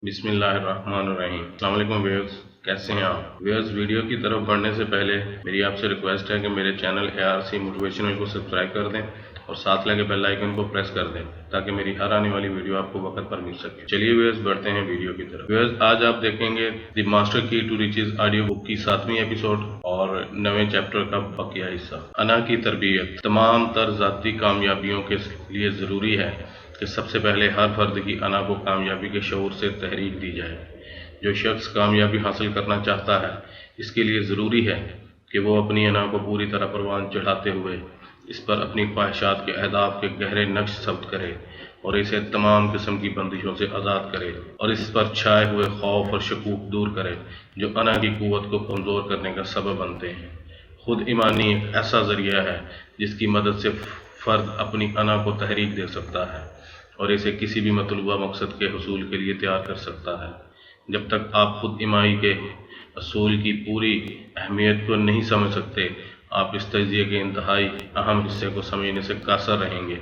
بسم اللہ الرحمن الرحیم۔ السلام علیکم ویورز، کیسے ہیں آپ ویورز؟ ویڈیو کی طرف بڑھنے سے پہلے میری آپ سے ریکویسٹ ہے کہ میرے چینل ARC موٹیویشنل کو سبسکرائب کر دیں اور ساتھ لگے بیل آئیکن کو پریس کر دیں تاکہ میری ہر آنے والی ویڈیو آپ کو وقت پر مل سکے۔ چلیے ویورز بڑھتے ہیں ویڈیو کی طرف۔ ویورز آج آپ دیکھیں گے دی ماسٹر کی ٹو ریچز آڈیو بک کی 7ویں ایپیسوڈ اور 9ویں چیپٹر کا بقیہ حصہ۔ انا کی تربیت تمام تر ذاتی کامیابیوں کے لیے ضروری ہے کہ سب سے پہلے ہر فرد کی انا کو کامیابی کے شعور سے تحریک دی جائے۔ جو شخص کامیابی حاصل کرنا چاہتا ہے اس کے لیے ضروری ہے کہ وہ اپنی انا کو پوری طرح پروان چڑھاتے ہوئے اس پر اپنی خواہشات کے اہداف کے گہرے نقش ثبت کرے اور اسے تمام قسم کی بندشوں سے آزاد کرے اور اس پر چھائے ہوئے خوف اور شکوک دور کرے جو انا کی قوت کو کمزور کرنے کا سبب بنتے ہیں۔ خود ایمانی ایک ایسا ذریعہ ہے جس کی مدد سے فرد اپنی انا کو تحریک دے سکتا ہے اور اسے کسی بھی مطلوبہ مقصد کے حصول کے لیے تیار کر سکتا ہے۔ جب تک آپ خود ایمانی کے اصول کی پوری اہمیت کو نہیں سمجھ سکتے، آپ اس تجزیے کے انتہائی اہم حصے کو سمجھنے سے قاصر رہیں گے،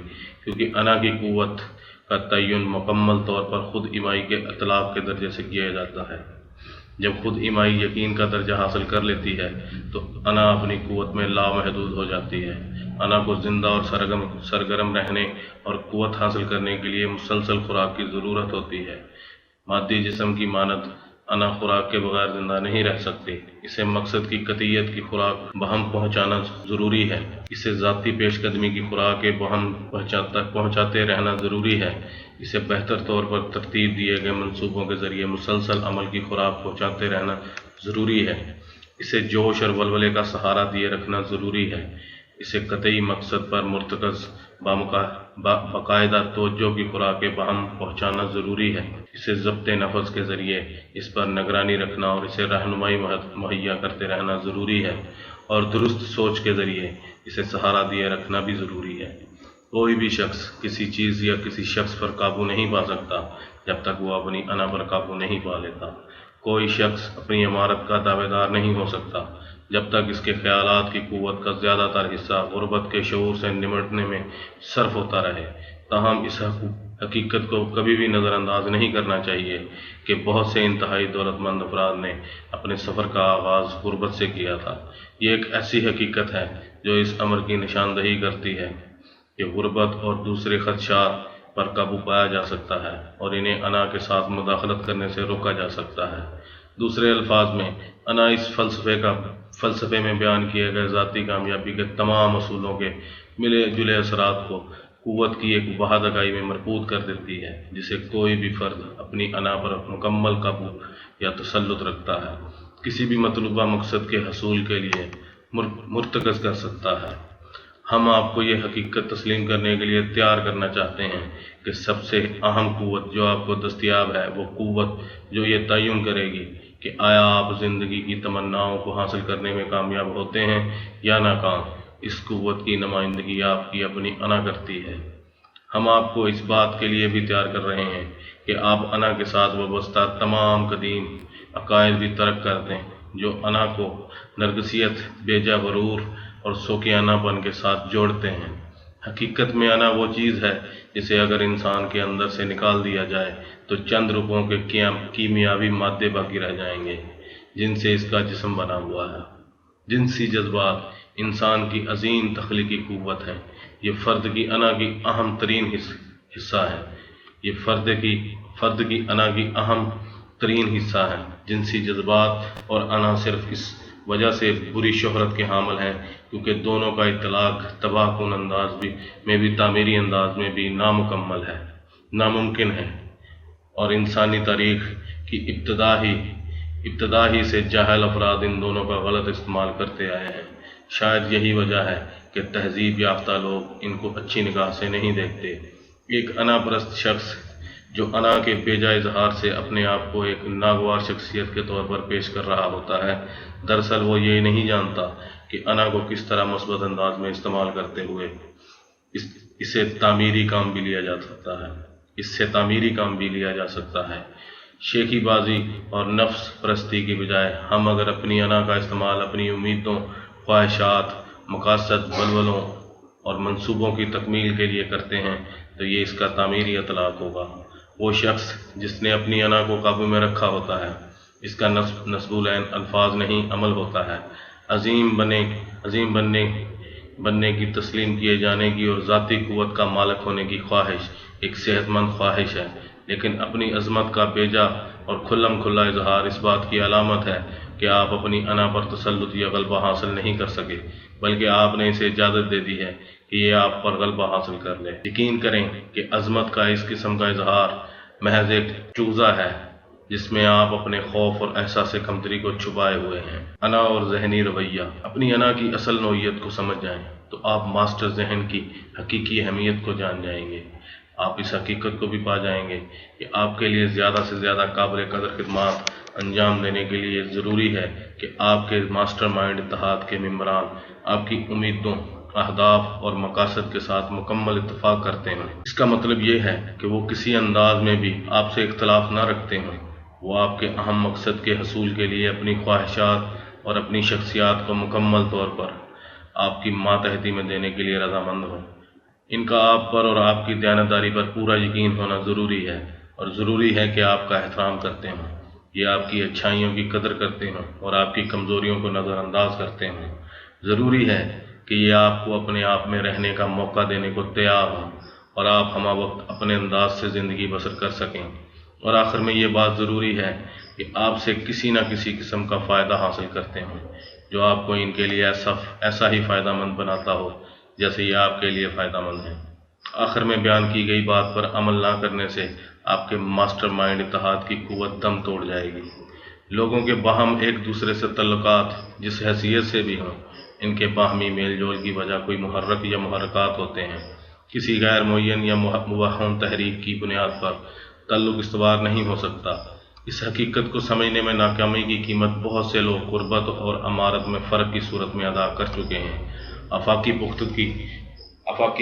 کیونکہ انا کی قوت کا تعین مکمل طور پر خود ایمانی کے اطلاق کے درجے سے کیا جاتا ہے۔ جب خود ایمانی یقین کا درجہ حاصل کر لیتی ہے تو انا اپنی قوت میں لامحدود ہو جاتی ہے۔ انا کو زندہ اور سرگرم رہنے اور قوت حاصل کرنے کے لیے مسلسل خوراک کی ضرورت ہوتی ہے۔ مادی جسم کی مانند انا خوراک کے بغیر زندہ نہیں رہ سکتی۔ اسے مقصد کی قطعیت کی خوراک بہم پہنچانا ضروری ہے۔ اسے ذاتی پیش قدمی کی خوراک بہم پہنچاتے رہنا ضروری ہے۔ اسے بہتر طور پر ترتیب دیے گئے منصوبوں کے ذریعے مسلسل عمل کی خوراک پہنچاتے رہنا ضروری ہے۔ اسے جوش اور ولولے کا سہارا دیے رکھنا ضروری ہے۔ اسے قطعی مقصد پر مرتکز باقاعدہ توجہ کی خوراک بہم پہنچانا ضروری ہے۔ اسے ضبط نفس کے ذریعے اس پر نگرانی رکھنا اور اسے رہنمائی مہیا کرتے رہنا ضروری ہے اور درست سوچ کے ذریعے اسے سہارا دیے رکھنا بھی ضروری ہے۔ کوئی بھی شخص کسی چیز یا کسی شخص پر قابو نہیں پا سکتا جب تک وہ اپنی انا پر قابو نہیں پا لیتا۔ کوئی شخص اپنی عمارت کا دعوے دار نہیں ہو سکتا جب تک اس کے خیالات کی قوت کا زیادہ تر حصہ غربت کے شعور سے نمٹنے میں صرف ہوتا رہے۔ تاہم اس حقیقت کو کبھی بھی نظر انداز نہیں کرنا چاہیے کہ بہت سے انتہائی دولت مند افراد نے اپنے سفر کا آغاز غربت سے کیا تھا۔ یہ ایک ایسی حقیقت ہے جو اس امر کی نشاندہی کرتی ہے کہ غربت اور دوسرے خدشات پر قابو پایا جا سکتا ہے اور انہیں انا کے ساتھ مداخلت کرنے سے روکا جا سکتا ہے۔ دوسرے الفاظ میں، انا اس فلسفے میں بیان کیے گئے ذاتی کامیابی کے تمام اصولوں کے ملے جلے اثرات کو قوت کی ایک واحد اکائی میں مربوط کر دیتی ہے جسے کوئی بھی فرد اپنی انا پر مکمل قابو یا تسلط رکھتا ہے کسی بھی مطلوبہ مقصد کے حصول کے لیے مرتکز کر سکتا ہے۔ ہم آپ کو یہ حقیقت تسلیم کرنے کے لیے تیار کرنا چاہتے ہیں کہ سب سے اہم قوت جو آپ کو دستیاب ہے وہ قوت جو یہ تعین کرے گی کہ آیا آپ زندگی کی تمناؤں کو حاصل کرنے میں کامیاب ہوتے ہیں یا ناکام۔ اس قوت کی نمائندگی آپ کی اپنی انا کرتی ہے۔ ہم آپ کو اس بات کے لیے بھی تیار کر رہے ہیں کہ آپ انا کے ساتھ وابستہ تمام قدیم عقائد بھی ترک کر دیں جو انا کو نرگسیت، بیجا غرور اور سوکیانہ پن کے ساتھ جوڑتے ہیں۔ حقیقت میں انا وہ چیز ہے جسے اگر انسان کے اندر سے نکال دیا جائے تو چند روپوں کے کیمیاوی مادے باقی رہ جائیں گے جن سے اس کا جسم بنا ہوا ہے۔ جنسی جذبات انسان کی عظیم تخلیقی قوت ہے۔ یہ فرد کی انا کی اہم ترین حصہ ہے۔ یہ فرد کی انا کی اہم ترین حصہ ہے۔ جنسی جذبات اور انا صرف اس وجہ سے بری شہرت کے حامل ہیں کیونکہ دونوں کا اطلاق تباہ کن انداز میں بھی تعمیری انداز میں بھی ناممکن ہے اور انسانی تاریخ کی ابتدا ہی سے جاہل افراد ان دونوں کا غلط استعمال کرتے آئے ہیں۔ شاید یہی وجہ ہے کہ تہذیب یافتہ لوگ ان کو اچھی نگاہ سے نہیں دیکھتے۔ ایک انا پرست شخص جو انا کے بیجا اظہار سے اپنے آپ کو ایک ناگوار شخصیت کے طور پر پیش کر رہا ہوتا ہے، دراصل وہ یہ نہیں جانتا کہ انا کو کس طرح مثبت انداز میں استعمال کرتے ہوئے اس سے تعمیری کام بھی لیا جا سکتا ہے۔ شیخی بازی اور نفس پرستی کی بجائے ہم اگر اپنی انا کا استعمال اپنی امیدوں، خواہشات، مقاصد، ولولوں اور منصوبوں کی تکمیل کے لیے کرتے ہیں تو یہ اس کا تعمیری اطلاق ہوگا۔ وہ شخص جس نے اپنی انا کو قابو میں رکھا ہوتا ہے، اس کا نصب العین الفاظ نہیں عمل ہوتا ہے۔ عظیم بننے کی، تسلیم کیے جانے کی اور ذاتی قوت کا مالک ہونے کی خواہش ایک صحت مند خواہش ہے، لیکن اپنی عظمت کا بیجا اور کھلم کھلا اظہار اس بات کی علامت ہے کہ آپ اپنی انا پر تسلط یا غلبہ حاصل نہیں کر سکے، بلکہ آپ نے اسے اجازت دے دی ہے کہ یہ آپ پر غلبہ حاصل کر لے۔ یقین کریں کہ عظمت کا اس قسم کا اظہار محض ایک چوزہ ہے جس میں آپ اپنے خوف اور احساس کمتری کو چھپائے ہوئے ہیں۔ انا اور ذہنی رویہ۔ اپنی انا کی اصل نوعیت کو سمجھ جائیں تو آپ ماسٹر ذہن کی حقیقی اہمیت کو جان جائیں گے۔ آپ اس حقیقت کو بھی پا جائیں گے کہ آپ کے لیے زیادہ سے زیادہ قابل قدر خدمات انجام دینے کے لیے ضروری ہے کہ آپ کے ماسٹر مائنڈ اتحاد کے ممبران آپ کی امیدوں، اہداف اور مقاصد کے ساتھ مکمل اتفاق کرتے ہیں۔ اس کا مطلب یہ ہے کہ وہ کسی انداز میں بھی آپ سے اختلاف نہ رکھتے ہیں۔ وہ آپ کے اہم مقصد کے حصول کے لیے اپنی خواہشات اور اپنی شخصیات کو مکمل طور پر آپ کی ماتحتی میں دینے کے لیے رضامند ہوں۔ ان کا آپ پر اور آپ کی دیانتداری پر پورا یقین ہونا ضروری ہے، اور ضروری ہے کہ آپ کا احترام کرتے ہوں، یہ آپ کی اچھائیوں کی قدر کرتے ہوں اور آپ کی کمزوریوں کو نظر انداز کرتے ہوں۔ ضروری ہے کہ یہ آپ کو اپنے آپ میں رہنے کا موقع دینے کو تیار ہوں اور آپ ہمہ وقت اپنے انداز سے زندگی بسر کر سکیں۔ اور آخر میں یہ بات ضروری ہے کہ آپ سے کسی نہ کسی قسم کا فائدہ حاصل کرتے ہوں جو آپ کو ان کے لیے ایسا ہی فائدہ مند بناتا ہو جیسے یہ آپ کے لیے فائدہ مند ہے۔ آخر میں بیان کی گئی بات پر عمل نہ کرنے سے آپ کے ماسٹر مائنڈ اتحاد کی قوت دم توڑ جائے گی۔ لوگوں کے باہم ایک دوسرے سے تعلقات جس حیثیت سے بھی ہوں، ان کے باہمی میل جول کی وجہ کوئی محرک یا محرکات ہوتے ہیں۔ کسی غیر معین یا مبہم تحریک کی بنیاد پر تعلق استوار نہیں ہو سکتا۔ اس حقیقت کو سمجھنے میں ناکامی کی قیمت بہت سے لوگ قربت اور امارت میں فرق کی صورت میں ادا کر چکے ہیں۔ آفاقی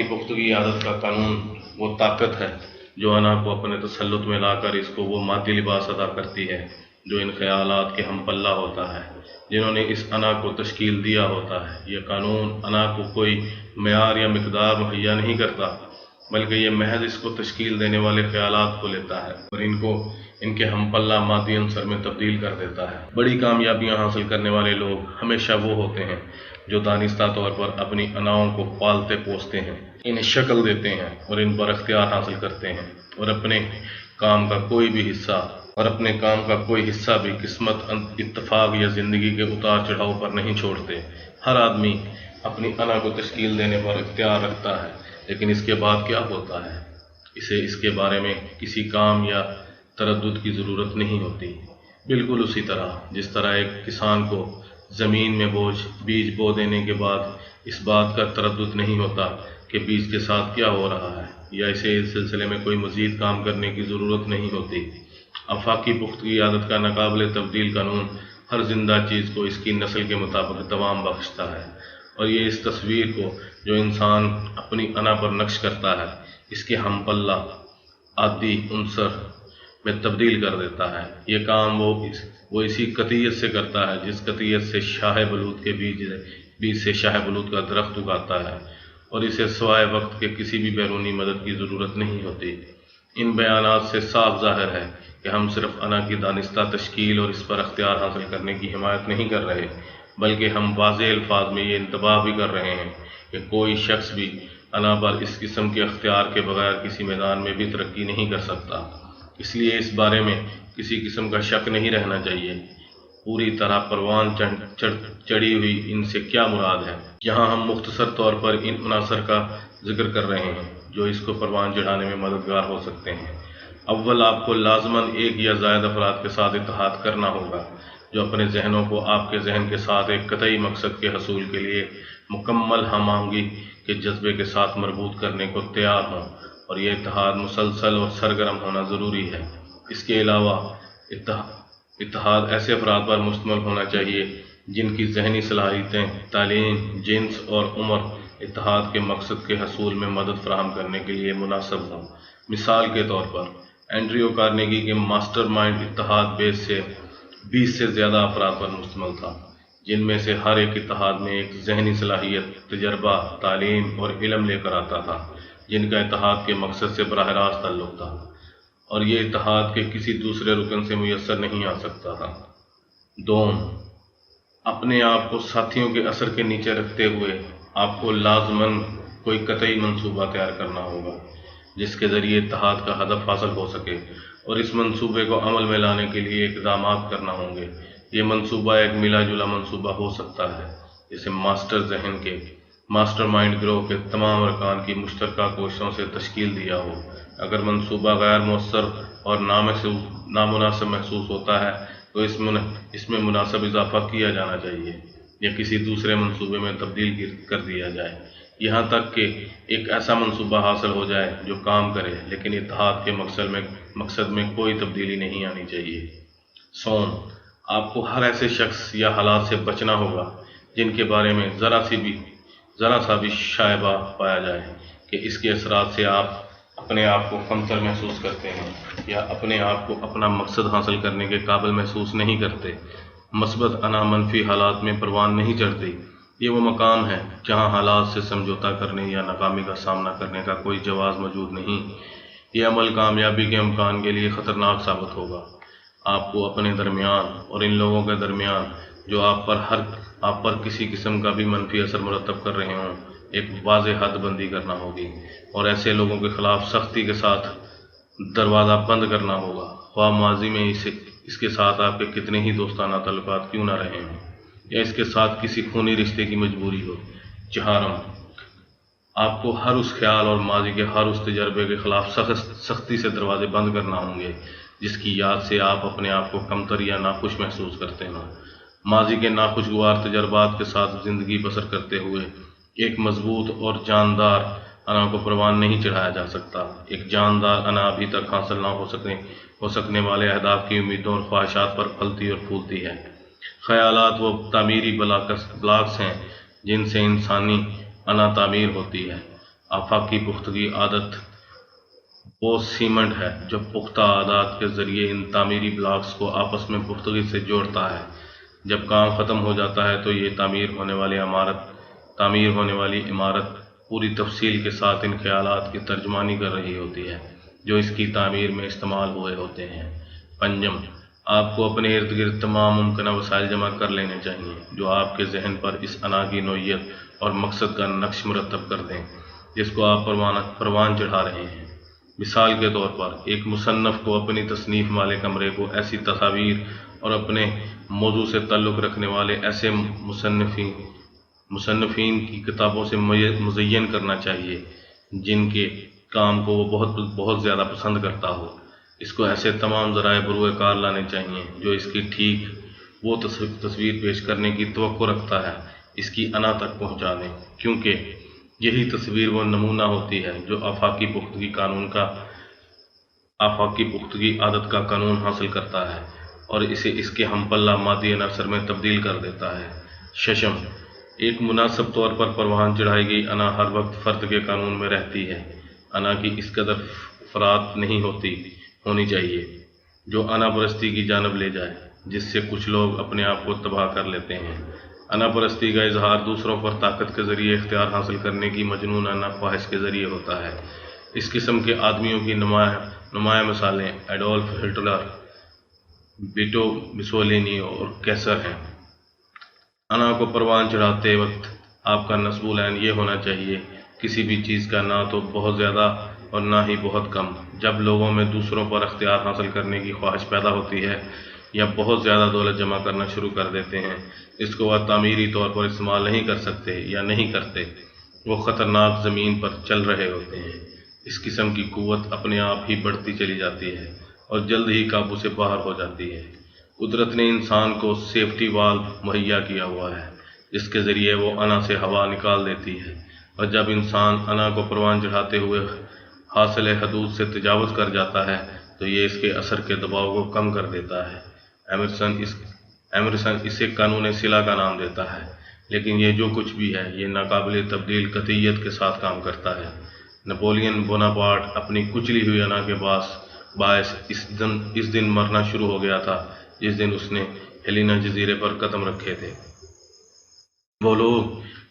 پختگی عادت کا قانون وہ طاقت ہے جو انا کو اپنے تسلط میں لا کر اس کو وہ مادی لباس ادا کرتی ہے جو ان خیالات کے ہم پلہ ہوتا ہے جنہوں نے اس انا کو تشکیل دیا ہوتا ہے۔ یہ قانون انا کو کوئی معیار یا مقدار مہیا نہیں کرتا، بلکہ یہ محض اس کو تشکیل دینے والے خیالات کو لیتا ہے اور ان کے ہم پلہ مادی عنصر میں تبدیل کر دیتا ہے۔ بڑی کامیابیاں حاصل کرنے والے لوگ ہمیشہ وہ ہوتے ہیں جو دانستہ طور پر اپنی اناؤں کو پالتے پوستے ہیں، انہیں شکل دیتے ہیں اور ان پر اختیار حاصل کرتے ہیں، اور اپنے کام کا کوئی حصہ بھی قسمت، اتفاق یا زندگی کے اتار چڑھاؤ پر نہیں چھوڑتے۔ ہر آدمی اپنی انا کو تشکیل دینے پر اختیار رکھتا ہے، لیکن اس کے بعد کیا ہوتا ہے اسے اس کے بارے میں کسی کام یا تردد کی ضرورت نہیں ہوتی۔ بالکل اسی طرح جس طرح ایک کسان کو زمین میں بیج بو دینے کے بعد اس بات کا تردد نہیں ہوتا کہ بیج کے ساتھ کیا ہو رہا ہے، یا اسے اس سلسلے میں کوئی مزید کام کرنے کی ضرورت نہیں ہوتی۔ آفاقی پختگی عادت کا ناقابل تبدیل قانون ہر زندہ چیز کو اس کی نسل کے مطابق دوام بخشتا ہے، اور یہ اس تصویر کو جو انسان اپنی انا پر نقش کرتا ہے اس کے ہم پلہ عادی عنصر میں تبدیل کر دیتا ہے۔ یہ کام وہ اسی قطعیت سے کرتا ہے جس قطعیت سے شاہ بلوط کے بیج سے شاہ بلوط کا درخت اگاتا ہے، اور اسے سوائے وقت کے کسی بھی بیرونی مدد کی ضرورت نہیں ہوتی۔ ان بیانات سے صاف ظاہر ہے کہ ہم صرف انا کی دانستہ تشکیل اور اس پر اختیار حاصل کرنے کی حمایت نہیں کر رہے، بلکہ ہم واضح الفاظ میں یہ انتباہ بھی کر رہے ہیں کہ کوئی شخص بھی انا پر اس قسم کے اختیار کے بغیر کسی میدان میں بھی ترقی نہیں کر سکتا۔ اس لیے اس بارے میں کسی قسم کا شک نہیں رہنا چاہیے۔ پوری طرح پروان چڑھی ہوئی ان سے کیا مراد ہے؟ یہاں ہم مختصر طور پر ان عناصر کا ذکر کر رہے ہیں جو اس کو پروان چڑھانے میں مددگار ہو سکتے ہیں۔ اول، آپ کو لازماً ایک یا زائد افراد کے ساتھ اتحاد کرنا ہوگا جو اپنے ذہنوں کو آپ کے ذہن کے ساتھ ایک قطعی مقصد کے حصول کے لیے مکمل ہم آہنگی کے جذبے کے ساتھ مربوط کرنے کو تیار ہوں، اور یہ اتحاد مسلسل اور سرگرم ہونا ضروری ہے۔ اس کے علاوہ اتحاد ایسے افراد پر مشتمل ہونا چاہیے جن کی ذہنی صلاحیتیں، تعلیم، جنس اور عمر اتحاد کے مقصد کے حصول میں مدد فراہم کرنے کے لیے مناسب ہوں۔ مثال کے طور پر اینڈریو کارنیگی کے ماسٹر مائنڈ اتحاد 20 سے زیادہ افراد پر مشتمل تھا، جن میں سے ہر ایک اتحاد میں ایک ذہنی صلاحیت، تجربہ، تعلیم اور علم لے کر آتا تھا جن کا اتحاد کے مقصد سے براہ راست تعلق تھا، اور یہ اتحاد کے کسی دوسرے رکن سے میسر نہیں آ سکتا تھا۔ دوم، اپنے آپ کو ساتھیوں کے اثر کے نیچے رکھتے ہوئے آپ کو لازماً کوئی قطعی منصوبہ تیار کرنا ہوگا جس کے ذریعے اتحاد کا ہدف حاصل ہو سکے، اور اس منصوبے کو عمل میں لانے کے لیے اقدامات کرنا ہوں گے۔ یہ منصوبہ ایک ملا جلا منصوبہ ہو سکتا ہے جسے ماسٹر ذہن کے ماسٹر مائنڈ گروہ کے تمام ارکان کی مشترکہ کوششوں سے تشکیل دیا ہو۔ اگر منصوبہ غیر مؤثر اور نامناسب محسوس ہوتا ہے تو اس میں مناسب اضافہ کیا جانا چاہیے یا کسی دوسرے منصوبے میں تبدیل کر دیا جائے، یہاں تک کہ ایک ایسا منصوبہ حاصل ہو جائے جو کام کرے، لیکن اتحاد کے مقصد میں کوئی تبدیلی نہیں آنی چاہیے۔ سوم، آپ کو ہر ایسے شخص یا حالات سے بچنا ہوگا جن کے بارے میں ذرا سا بھی شائبہ پایا جائے کہ اس کے اثرات سے آپ اپنے آپ کو کمتر محسوس کرتے ہیں یا اپنے آپ کو اپنا مقصد حاصل کرنے کے قابل محسوس نہیں کرتے۔ مثبت انا منفی حالات میں پروان نہیں چڑھتی۔ یہ وہ مقام ہے جہاں حالات سے سمجھوتا کرنے یا ناکامی کا سامنا کرنے کا کوئی جواز موجود نہیں۔ یہ عمل کامیابی کے امکان کے لیے خطرناک ثابت ہوگا۔ آپ کو اپنے درمیان اور ان لوگوں کے درمیان جو آپ پر کسی قسم کا بھی منفی اثر مرتب کر رہے ہوں ایک واضح حد بندی کرنا ہوگی، اور ایسے لوگوں کے خلاف سختی کے ساتھ دروازہ بند کرنا ہوگا، خواہ ماضی میں اس کے ساتھ آپ کے کتنے ہی دوستانہ تعلقات کیوں نہ رہے ہوں یا اس کے ساتھ کسی خونی رشتے کی مجبوری ہو۔ چہارم، آپ کو ہر اس خیال اور ماضی کے ہر اس تجربے کے خلاف سختی سے دروازے بند کرنا ہوں گے جس کی یاد سے آپ اپنے آپ کو کمتر یا ناخوش محسوس کرتے ہوں۔ ماضی کے ناخوشگوار تجربات کے ساتھ زندگی بسر کرتے ہوئے ایک مضبوط اور جاندار انا کو پروان نہیں چڑھایا جا سکتا۔ ایک جاندار انا ابھی تک حاصل نہ ہو سکنے والے اہداف کی امیدوں اور خواہشات پر پھلتی اور پھولتی ہے۔ خیالات وہ تعمیری بلاکس ہیں جن سے انسانی انا تعمیر ہوتی ہے۔ آفاقی پختگی عادت وہ سیمنٹ ہے جو پختہ عادات کے ذریعے ان تعمیری بلاکس کو آپس میں پختگی سے جوڑتا ہے۔ جب کام ختم ہو جاتا ہے تو یہ تعمیر ہونے والی عمارت پوری تفصیل کے ساتھ ان خیالات کی ترجمانی کر رہی ہوتی ہے جو اس کی تعمیر میں استعمال ہوئے ہوتے ہیں۔ پنجم، آپ کو اپنے ارد گرد تمام ممکنہ وسائل جمع کر لینے چاہیے جو آپ کے ذہن پر اس انا کی نوعیت اور مقصد کا نقش مرتب کر دیں جس کو آپ پروان چڑھا رہے ہیں۔ مثال کے طور پر، ایک مصنف کو اپنی تصنیف والے کمرے کو ایسی تصاویر اور اپنے موضوع سے تعلق رکھنے والے ایسے مصنفین کی کتابوں سے مزین کرنا چاہیے جن کے کام کو وہ بہت زیادہ پسند کرتا ہو۔ اس کو ایسے تمام ذرائع بروئے کار لانے چاہیے جو اس کی ٹھیک وہ تصویر پیش کرنے کی توقع رکھتا ہے اس کی انا تک پہنچا دیں، کیونکہ یہی تصویر وہ نمونہ ہوتی ہے جو آفاقی پختگی عادت کا قانون حاصل کرتا ہے اور اسے اس کے ہم پلہ مادی عناصر میں تبدیل کر دیتا ہے۔ ششم، ایک مناسب طور پر پروان چڑھائی گئی انا ہر وقت فرد کے قانون میں رہتی ہے۔ انا کی اس قدر افراط نہیں ہونی چاہیے جو انا پرستی کی جانب لے جائے، جس سے کچھ لوگ اپنے آپ کو تباہ کر لیتے ہیں۔ انا پرستی کا اظہار دوسروں پر طاقت کے ذریعے اختیار حاصل کرنے کی مجنونانہ خواہش کے ذریعے ہوتا ہے۔ اس قسم کے آدمیوں کی نمایاں مثالیں ایڈولف ہٹلر، بیٹو مسولینی اور کیسر ہیں۔ انا کو پروان چڑھاتے وقت آپ کا نصب العین یہ ہونا چاہیے، کسی بھی چیز کا نہ تو بہت زیادہ اور نہ ہی بہت کم۔ جب لوگوں میں دوسروں پر اختیار حاصل کرنے کی خواہش پیدا ہوتی ہے یا بہت زیادہ دولت جمع کرنا شروع کر دیتے ہیں، اس کو وہ تعمیری طور پر استعمال نہیں کر سکتے یا نہیں کرتے، وہ خطرناک زمین پر چل رہے ہوتے ہیں۔ اس قسم کی قوت اپنے آپ ہی بڑھتی چلی جاتی ہے اور جلد ہی قابو سے باہر ہو جاتی ہے۔ قدرت نے انسان کو سیفٹی والو مہیا کیا ہوا ہے جس کے ذریعے وہ انا سے ہوا نکال دیتی ہے، اور جب انسان انا کو پروان چڑھاتے ہوئے حاصل حدود سے تجاوز کر جاتا ہے تو یہ اس کے اثر کے دباؤ کو کم کر دیتا ہے۔ ایمرسن اسے قانون صلہ کا نام دیتا ہے، لیکن یہ جو کچھ بھی ہے یہ ناقابل تبدیل قطعیت کے ساتھ کام کرتا ہے۔ نپولین بوناپارٹ اپنی کچلی ہوئی انا کے باعث اس دن مرنا شروع ہو گیا تھا جس دن اس نے ہیلینا جزیرے پر قدم رکھے تھے۔ وہ لوگ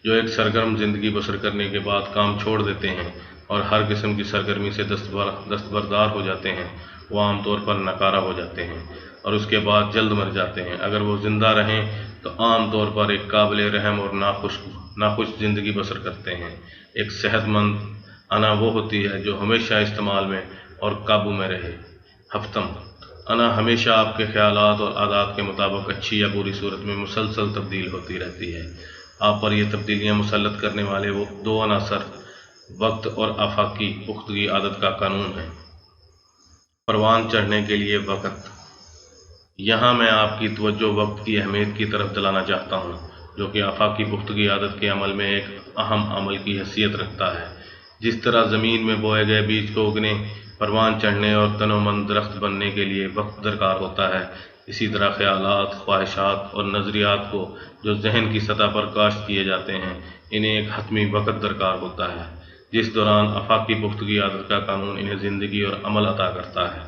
جو ایک سرگرم زندگی بسر کرنے کے بعد کام چھوڑ دیتے ہیں اور ہر قسم کی سرگرمی سے دستبردار ہو جاتے ہیں، وہ عام طور پر ناکارہ ہو جاتے ہیں اور اس کے بعد جلد مر جاتے ہیں۔ اگر وہ زندہ رہیں تو عام طور پر ایک قابل رحم اور ناخوش زندگی بسر کرتے ہیں۔ ایک صحت مند انا وہ ہوتی ہے جو ہمیشہ استعمال میں اور قابو میں رہے۔ ہفتم، انا ہمیشہ آپ کے خیالات اور عادات کے مطابق اچھی یا بری صورت میں مسلسل تبدیل ہوتی رہتی ہے۔ آپ پر یہ تبدیلیاں مسلط کرنے والے وہ دو عناصر وقت اور آفاقی پختگی عادت کا قانون ہے۔ پروان چڑھنے کے لیے وقت۔ یہاں میں آپ کی توجہ وقت کی اہمیت کی طرف دلانا چاہتا ہوں، جو کہ آفاقی پختگی عادت کے عمل میں ایک اہم عمل کی حیثیت رکھتا ہے۔ جس طرح زمین میں بوئے گئے بیج کو اگنے، پروان چڑھنے اور تنومند درخت بننے کے لیے وقت درکار ہوتا ہے، اسی طرح خیالات، خواہشات اور نظریات کو جو ذہن کی سطح پر کاشت کیے جاتے ہیں، انہیں ایک حتمی وقت درکار ہوتا ہے، جس دوران آفاقی پختگی عادت کا قانون انہیں زندگی اور عمل عطا کرتا ہے۔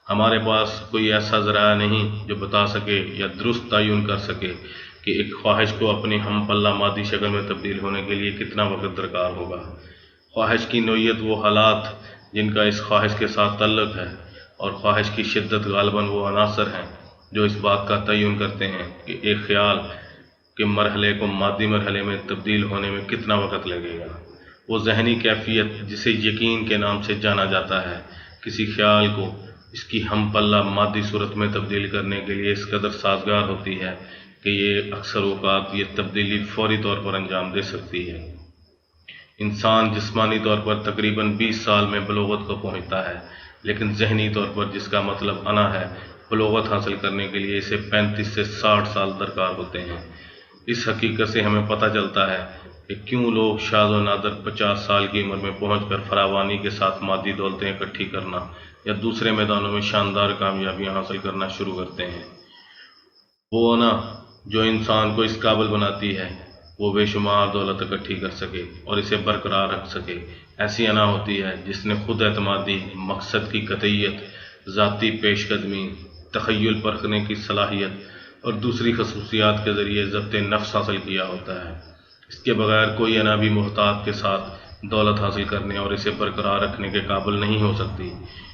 ہمارے پاس کوئی ایسا ذرائع نہیں جو بتا سکے یا درست تعین کر سکے کہ ایک خواہش کو اپنی ہم پلہ مادی شکل میں تبدیل ہونے کے لیے کتنا وقت درکار ہوگا۔ خواہش کی نوعیت وہ حالات جن کا اس خواہش کے ساتھ تعلق ہے، اور خواہش کی شدت غالباً وہ عناصر ہیں جو اس بات کا تعین کرتے ہیں کہ ایک خیال کے مرحلے کو مادی مرحلے میں تبدیل ہونے میں کتنا وقت لگے گا۔ وہ ذہنی کیفیت جسے یقین کے نام سے جانا جاتا ہے، کسی خیال کو اس کی ہم پلہ مادی صورت میں تبدیل کرنے کے لیے اس قدر سازگار ہوتی ہے کہ یہ اکثر اوقات یہ تبدیلی فوری طور پر انجام دے سکتی ہے۔ انسان جسمانی طور پر تقریباً 20 سال میں بلوغت کو پہنچتا ہے، لیکن ذہنی طور پر، جس کا مطلب انا ہے، بلوغت حاصل کرنے کے لیے اسے 35 سے 60 سال درکار ہوتے ہیں۔ اس حقیقت سے ہمیں پتہ چلتا ہے کہ کیوں لوگ شاذ و نادر 50 سال کی عمر میں پہنچ کر فراوانی کے ساتھ مادی دولتیں اکٹھی کرنا یا دوسرے میدانوں میں شاندار کامیابیاں حاصل کرنا شروع کرتے ہیں۔ وہ انا جو انسان کو اس قابل بناتی ہے وہ بے شمار دولت اکٹھی کر سکے اور اسے برقرار رکھ سکے، ایسی انا ہوتی ہے جس نے خود اعتمادی، مقصد کی قطعیت، ذاتی پیش قدمی، تخیل پرکھنے کی صلاحیت اور دوسری خصوصیات کے ذریعے ضبط نفس حاصل کیا ہوتا ہے۔ اس کے بغیر کوئی انا بھی محتاط کے ساتھ دولت حاصل کرنے اور اسے برقرار رکھنے کے قابل نہیں ہو سکتی۔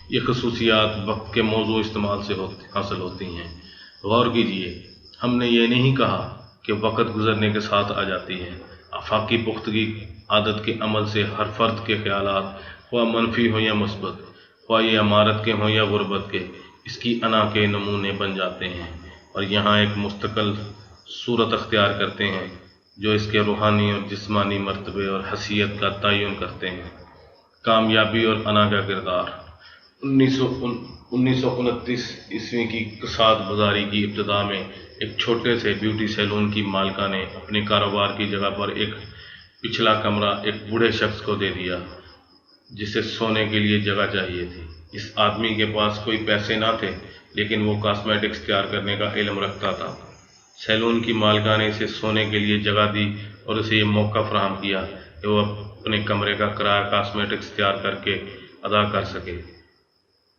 یہ خصوصیات وقت کے موضوع استعمال سے حاصل ہوتی ہیں۔ غور کیجیے، ہم نے یہ نہیں کہا کہ وقت گزرنے کے ساتھ آ جاتی ہے۔ آفاقی پختگی عادت کے عمل سے ہر فرد کے خیالات، خواہ منفی ہوں یا مثبت، خواہ یہ عمارت کے ہوں یا غربت کے، اس کی انا کے نمونے بن جاتے ہیں اور یہاں ایک مستقل صورت اختیار کرتے ہیں جو اس کے روحانی اور جسمانی مرتبے اور حیثیت کا تعین کرتے ہیں۔ کامیابی اور انا کا کردار۔ 1929 عیسوی کی کساد بازاری کی ابتدا میں ایک چھوٹے سے بیوٹی سیلون کی مالکہ نے اپنے کاروبار کی جگہ پر ایک پچھلا کمرہ ایک بوڑھے شخص کو دے دیا جسے سونے کے لیے جگہ چاہیے تھی۔ اس آدمی کے پاس کوئی پیسے نہ تھے، لیکن وہ کاسمیٹکس تیار کرنے کا علم رکھتا تھا۔ سیلون کی مالکہ نے اسے سونے کے لیے جگہ دی اور اسے یہ موقع فراہم کیا کہ وہ اپنے کمرے کا کرایہ کاسمیٹکس تیار کر کے ادا کر سکے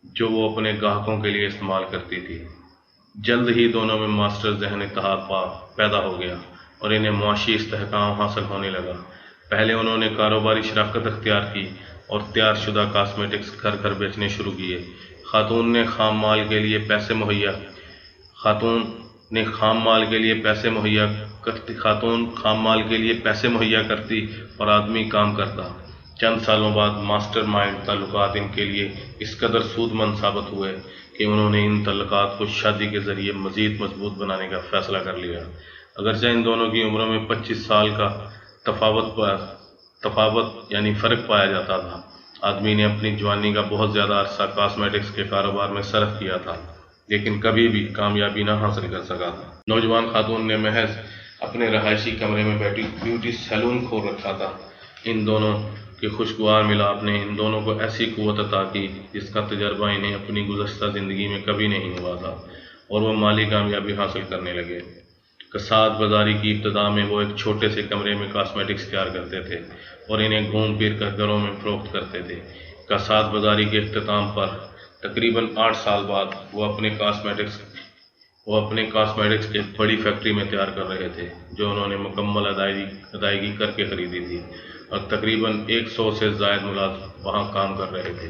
جو وہ اپنے گاہکوں کے لیے استعمال کرتی تھی۔ جلد ہی دونوں میں ماسٹر ذہن اتحاد پیدا ہو گیا اور انہیں معاشی استحکام حاصل ہونے لگا۔ پہلے انہوں نے کاروباری شراکت اختیار کی اور تیار شدہ کاسمیٹکس گھر گھر بیچنے شروع کیے۔ خاتون نے خام مال کے لیے پیسے مہیا کرتی اور آدمی کام کرتا۔ چند سالوں بعد ماسٹر مائنڈ تعلقات ان کے لیے اس قدر سود مند ثابت ہوئے کہ انہوں نے ان تعلقات کو شادی کے ذریعے مزید مضبوط بنانے کا فیصلہ کر لیا۔ اگرچہ ان دونوں کی عمروں میں 25 سال کا تفاوت یعنی فرق پایا جاتا تھا، آدمی نے اپنی جوانی کا بہت زیادہ عرصہ کاسمیٹکس کے کاروبار میں صرف کیا تھا، لیکن کبھی بھی کامیابی نہ حاصل کر سکا تھا۔ نوجوان خاتون نے محض اپنے رہائشی کمرے میں بیٹھی بیوٹی سیلون کھول رکھا تھا۔ ان دونوں کے خوشگوار ملاپ نے ان دونوں کو ایسی قوت عطا کی جس کا تجربہ انہیں اپنی گزشتہ زندگی میں کبھی نہیں ہوا تھا، اور وہ مالی کامیابی حاصل کرنے لگے۔ کساد بازاری کی ابتدا میں وہ ایک چھوٹے سے کمرے میں کاسمیٹکس تیار کرتے تھے اور انہیں گھوم پھر کر گھروں میں فروخت کرتے تھے۔ کساد بازاری کے اختتام پر تقریباً 8 سال بعد وہ اپنے کاسمیٹکس ایک بڑی فیکٹری میں تیار کر رہے تھے جو انہوں نے مکمل ادائیگی کر کے خریدی تھی، اور تقریباً 100 سے زائد ملازم وہاں کام کر رہے تھے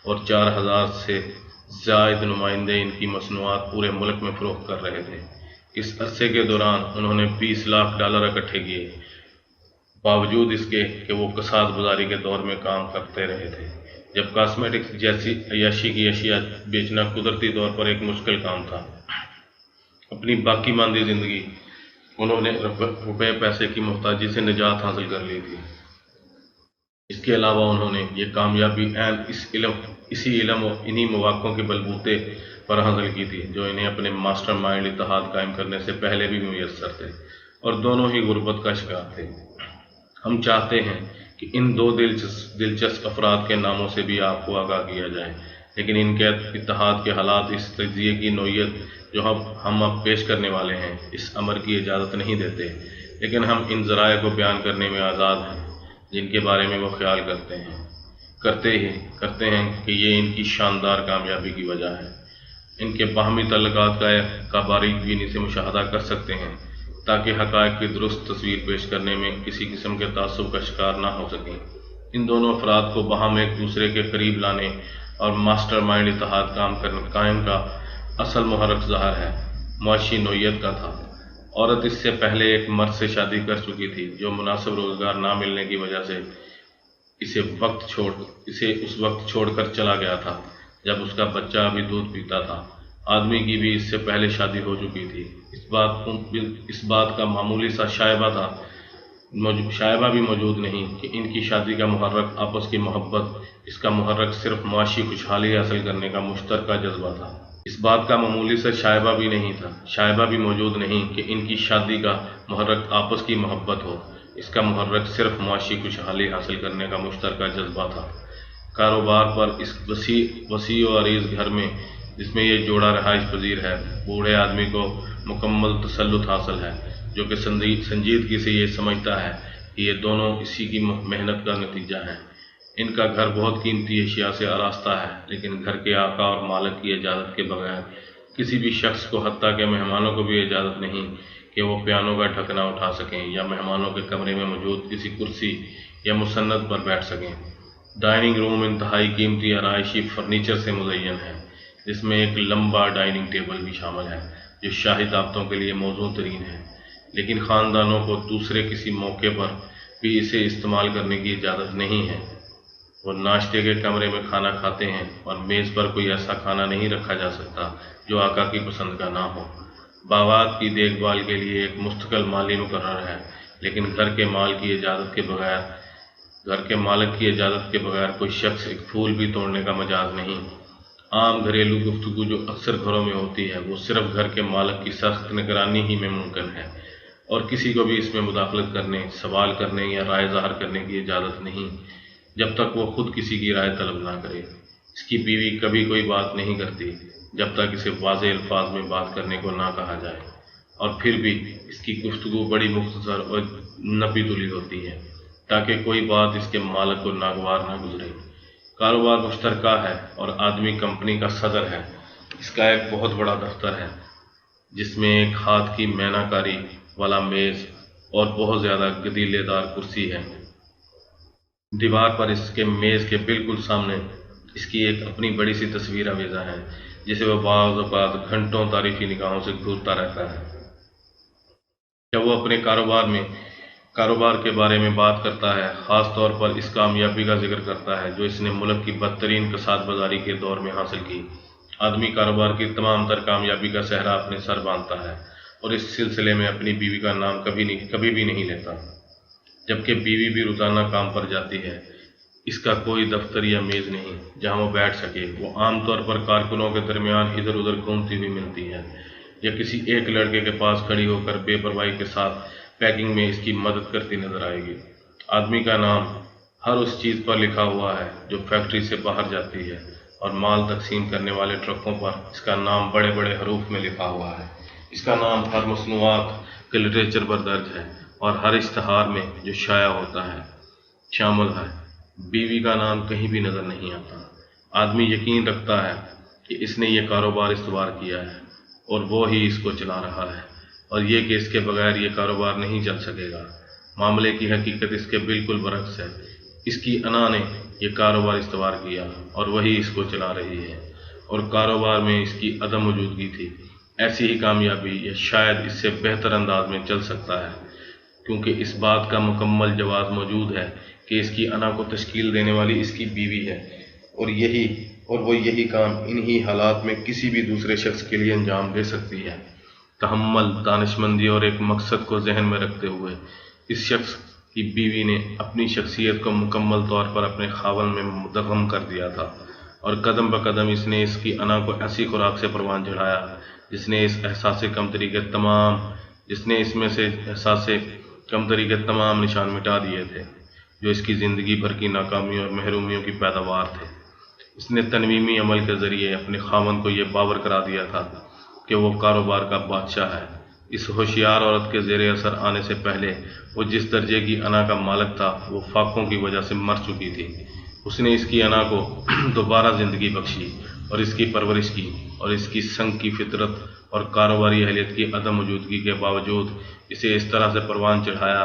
اور 4000 سے زائد نمائندے ان کی مصنوعات پورے ملک میں فروخت کر رہے تھے۔ اس عرصے کے دوران انہوں نے $20 لاکھ اکٹھے کیے، باوجود اس کے کہ وہ کساد بازاری کے دور میں کام کرتے رہے تھے، جب کاسمیٹکس جیسی عیاشی کی اشیاء بیچنا قدرتی طور پر ایک مشکل کام تھا۔ اپنی باقی ماندی زندگی انہوں نے روپے پیسے کی محتاجی سے نجات حاصل کر لی تھی۔ اس کے علاوہ انہوں نے یہ کامیابی اسی علم و انہی مواقعوں کے بلبوتے پر حاصل کی تھی جو انہیں اپنے ماسٹر مائنڈ اتحاد قائم کرنے سے پہلے بھی میسر تھے، اور دونوں ہی غربت کا شکار تھے۔ ہم چاہتے ہیں کہ ان دو دلچسپ افراد کے ناموں سے بھی آپ کو آگاہ کیا جائے، لیکن ان کے اتحاد کے حالات اس تجزیے کی نوعیت جو ہم اب پیش کرنے والے ہیں اس امر کی اجازت نہیں دیتے، لیکن ہم ان ذرائع کو بیان کرنے میں آزاد ہیں جن کے بارے میں وہ خیال کرتے ہیں کہ یہ ان کی شاندار کامیابی کی وجہ ہے۔ ان کے باہمی تعلقات کا باریک بینی سے مشاہدہ کر سکتے ہیں تاکہ حقائق کی درست تصویر پیش کرنے میں کسی قسم کے تعصب کا شکار نہ ہو سکیں۔ ان دونوں افراد کو باہم ایک دوسرے کے قریب لانے اور ماسٹر مائنڈ اتحاد قائم کا اصل محرک ظاہر ہے معاشی نوعیت کا تھا۔ عورت اس سے پہلے ایک مرد سے شادی کر چکی تھی جو مناسب روزگار نہ ملنے کی وجہ سے اسے اس وقت چھوڑ کر چلا گیا تھا جب اس کا بچہ ابھی دودھ پیتا تھا۔ آدمی کی بھی اس سے پہلے شادی ہو چکی تھی۔ اس بات کا معمولی سا شائبہ بھی موجود نہیں کہ ان کی شادی کا محرک آپس کی محبت، اس کا محرک صرف معاشی خوشحالی حاصل کرنے کا مشترکہ جذبہ تھا۔ اس بات کا معمولی سا شائبہ بھی موجود نہیں کہ ان کی شادی کا محرک آپس کی محبت ہو، اس کا محرک صرف معاشی خوشحالی حاصل کرنے کا مشترکہ جذبہ تھا۔ کاروبار پر اس وسیع و عریض گھر میں جس میں یہ جوڑا رہائش پذیر ہے، بوڑھے آدمی کو مکمل تسلط حاصل ہے، جو کہ سنجیدگی سے یہ سمجھتا ہے کہ یہ دونوں اسی کی محنت کا نتیجہ ہیں۔ ان کا گھر بہت قیمتی اشیاء سے آراستہ ہے، لیکن گھر کے آقا اور مالک کی اجازت کے بغیر کسی بھی شخص کو، حتیٰ کہ مہمانوں کو بھی اجازت نہیں کہ وہ پیانو کا ڈھکنا اٹھا سکیں یا مہمانوں کے کمرے میں موجود کسی کرسی یا مسند پر بیٹھ سکیں۔ ڈائننگ روم انتہائی قیمتی آرائشی فرنیچر سے مزین ہے، جس میں ایک لمبا ڈائننگ ٹیبل بھی شامل ہے جو شاہی دعوتوں کے لیے موزوں ترین ہے، لیکن خاندانوں کو دوسرے کسی موقع پر بھی اسے استعمال کرنے کی اجازت نہیں ہے۔ وہ ناشتے کے کمرے میں کھانا کھاتے ہیں اور میز پر کوئی ایسا کھانا نہیں رکھا جا سکتا جو آقا کی پسند کا نہ ہو۔ باغات کی دیکھ بھال کے لیے ایک مستقل مالی مقرر ہے، لیکن گھر کے مالک کی اجازت کے بغیر کوئی شخص ایک پھول بھی توڑنے کا مجاز نہیں۔ عام گھریلو گفتگو جو اکثر گھروں میں ہوتی ہے وہ صرف گھر کے مالک کی سخت نگرانی ہی میں ممکن ہے، اور کسی کو بھی اس میں مداخلت کرنے، سوال کرنے یا رائے ظاہر کرنے کی اجازت نہیں جب تک وہ خود کسی کی رائے طلب نہ کرے۔ اس کی بیوی کبھی کوئی بات نہیں کرتی جب تک اسے واضح الفاظ میں بات کرنے کو نہ کہا جائے، اور پھر بھی اس کی گفتگو بڑی مختصر اور نپی تلی ہوتی ہے تاکہ کوئی بات اس کے مالک کو ناگوار نہ گزرے۔ کاروبار مشترکہ ہے اور آدمی کمپنی کا صدر ہے۔ اس کا ایک بہت بڑا دفتر ہے جس میں ایک ہاتھ کی مینا کاری والا میز اور بہت زیادہ گدیلے دار کرسی ہے۔ دیوار پر اس کے میز کے بالکل سامنے اس کی ایک اپنی بڑی سی تصویر آویزاں ہے جسے وہ بعض اوقات گھنٹوں تاریخی نگاہوں سے گھورتا رہتا ہے۔ جب وہ اپنے کاروبار کے بارے میں بات کرتا ہے، خاص طور پر اس کامیابی کا ذکر کرتا ہے جو اس نے ملک کی بدترین کساد بازاری کے دور میں حاصل کی، آدمی کاروبار کی تمام تر کامیابی کا صحرا اپنے سر باندھتا ہے اور اس سلسلے میں اپنی بیوی کا نام کبھی بھی نہیں لیتا۔ جبکہ بیوی بھی روزانہ کام پر جاتی ہے، اس کا کوئی دفتر یا میز نہیں جہاں وہ بیٹھ سکے۔ وہ عام طور پر کارکنوں کے درمیان ادھر ادھر گھومتی ہوئی ملتی ہے یا کسی ایک لڑکے کے پاس کھڑی ہو کر بے پرواہی کے ساتھ پیکنگ میں اس کی مدد کرتی نظر آئے گی۔ آدمی کا نام ہر اس چیز پر لکھا ہوا ہے جو فیکٹری سے باہر جاتی ہے، اور مال تقسیم کرنے والے ٹرکوں پر اس کا نام بڑے بڑے حروف میں لکھا ہوا ہے۔ اس کا نام ہر مصنوعات کے لٹریچر پر درج ہے اور ہر اشتہار میں جو شائع ہوتا ہے شامل ہے۔ بیوی کا نام کہیں بھی نظر نہیں آتا۔ آدمی یقین رکھتا ہے کہ اس نے یہ کاروبار استوار کیا ہے اور وہ ہی اس کو چلا رہا ہے، اور یہ کہ اس کے بغیر یہ کاروبار نہیں چل سکے گا۔ معاملے کی حقیقت اس کے بالکل برعکس ہے۔ اس کی انا نے یہ کاروبار استوار کیا اور وہی اس کو چلا رہی ہے، اور کاروبار میں اس کی عدم موجودگی تھی، ایسی ہی کامیابی یا شاید اس سے بہتر انداز میں چل سکتا ہے، کیونکہ اس بات کا مکمل جواز موجود ہے کہ اس کی انا کو تشکیل دینے والی اس کی بیوی ہے، اور وہ یہی کام انہی حالات میں کسی بھی دوسرے شخص کے لیے انجام دے سکتی ہے۔ تحمل، دانشمندی اور ایک مقصد کو ذہن میں رکھتے ہوئے اس شخص کی بیوی نے اپنی شخصیت کو مکمل طور پر اپنے خاوند میں مدغم کر دیا تھا، اور قدم بقدم اس نے اس کی انا کو ایسی خوراک سے پروان چڑھایا جس نے اس میں سے احساس کمتری کے تمام نشان مٹا دیے تھے جو اس کی زندگی بھر کی ناکامیوں اور محرومیوں کی پیداوار تھے۔ اس نے تنویمی عمل کے ذریعے اپنے خاوند کو یہ باور کرا دیا تھا کہ وہ کاروبار کا بادشاہ ہے۔ اس ہوشیار عورت کے زیر اثر آنے سے پہلے وہ جس درجے کی انا کا مالک تھا وہ فاقوں کی وجہ سے مر چکی تھی۔ اس نے اس کی انا کو دوبارہ زندگی بخشی اور اس کی پرورش کی، اور اس کی سنگ کی فطرت اور کاروباری اہلیت کی عدم موجودگی کے باوجود اسے اس طرح سے پروان چڑھایا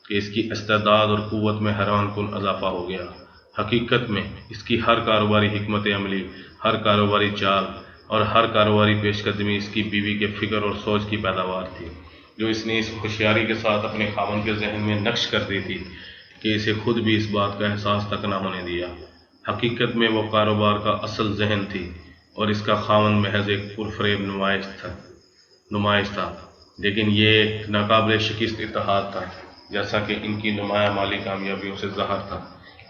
کہ اس کی استعداد اور قوت میں حیران کن اضافہ ہو گیا۔ حقیقت میں اس کی ہر کاروباری حکمت عملی، ہر کاروباری چال اور ہر کاروباری پیش قدمی اس کی بیوی کے فکر اور سوچ کی پیداوار تھی، جو اس نے اس ہوشیاری کے ساتھ اپنے خاوند کے ذہن میں نقش کر دی تھی کہ اسے خود بھی اس بات کا احساس تک نہ ہونے دیا۔ حقیقت میں وہ کاروبار کا اصل ذہن تھی اور اس کا خاوند محض ایک پرفریب نمائش تھا، لیکن یہ ایک ناقابل شکست اتحاد تھا، جیسا کہ ان کی نمایاں مالی کامیابیوں سے ظاہر تھا۔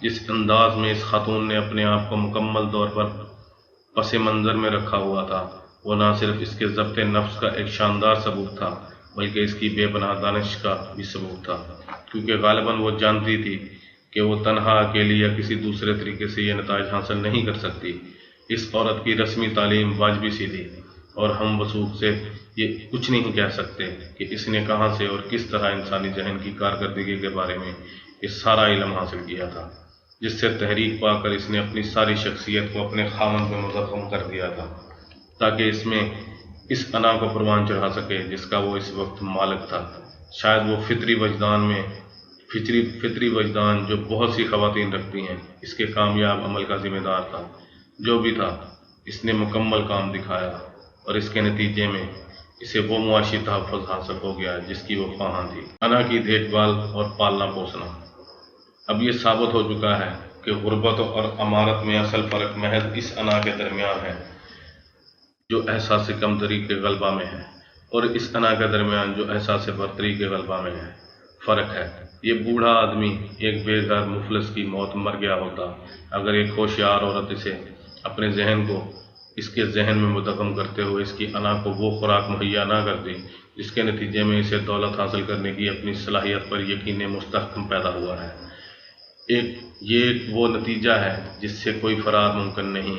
جس انداز میں اس خاتون نے اپنے آپ کو مکمل طور پر پس منظر میں رکھا ہوا تھا، وہ نہ صرف اس کے ضبط نفس کا ایک شاندار ثبوت تھا بلکہ اس کی بے پناہ دانش کا بھی ثبوت تھا، کیونکہ غالباً وہ جانتی تھی کہ وہ تنہا، اکیلی یا کسی دوسرے طریقے سے یہ نتائج حاصل نہیں کر سکتی۔ اس عورت کی رسمی تعلیم واجبی سی تھی، اور ہم وثوق سے یہ کچھ نہیں کہہ سکتے کہ اس نے کہاں سے اور کس طرح انسانی ذہن کی کارکردگی کے بارے میں یہ سارا علم حاصل کیا تھا، جس سے تحریک پا کر اس نے اپنی ساری شخصیت کو اپنے خاوند میں مضخم کر دیا تھا، تاکہ اس میں اس انا کو پروان چڑھا سکے جس کا وہ اس وقت مالک تھا۔ شاید وہ فطری وجدان جو بہت سی خواتین رکھتی ہیں اس کے کامیاب عمل کا ذمہ دار تھا۔ جو بھی تھا، اس نے مکمل کام دکھایا، اور اس کے نتیجے میں اسے وہ معاشی تحفظ حاصل ہو گیا جس کی وہ خواہاں تھی۔ انا کی دیکھ بھال اور پالنا پوسنا۔ اب یہ ثابت ہو چکا ہے کہ غربت اور امارت میں اصل فرق محض اس انا کے درمیان ہے جو احساس کمتری کے غلبہ میں ہے، اور اس انا کے درمیان جو احساس برتری کے غلبہ میں ہے فرق ہے۔ یہ بوڑھا آدمی ایک بے گھر مفلس کی موت مر گیا ہوتا اگر ایک ہوشیار عورت اسے اپنے ذہن کو اس کے ذہن میں مدغم کرتے ہوئے اس کی انا کو وہ خوراک مہیا نہ کرتی جس کے نتیجے میں اسے دولت حاصل کرنے کی اپنی صلاحیت پر یقین مستحکم پیدا ہوا ہے۔ یہ وہ نتیجہ ہے جس سے کوئی فرار ممکن نہیں۔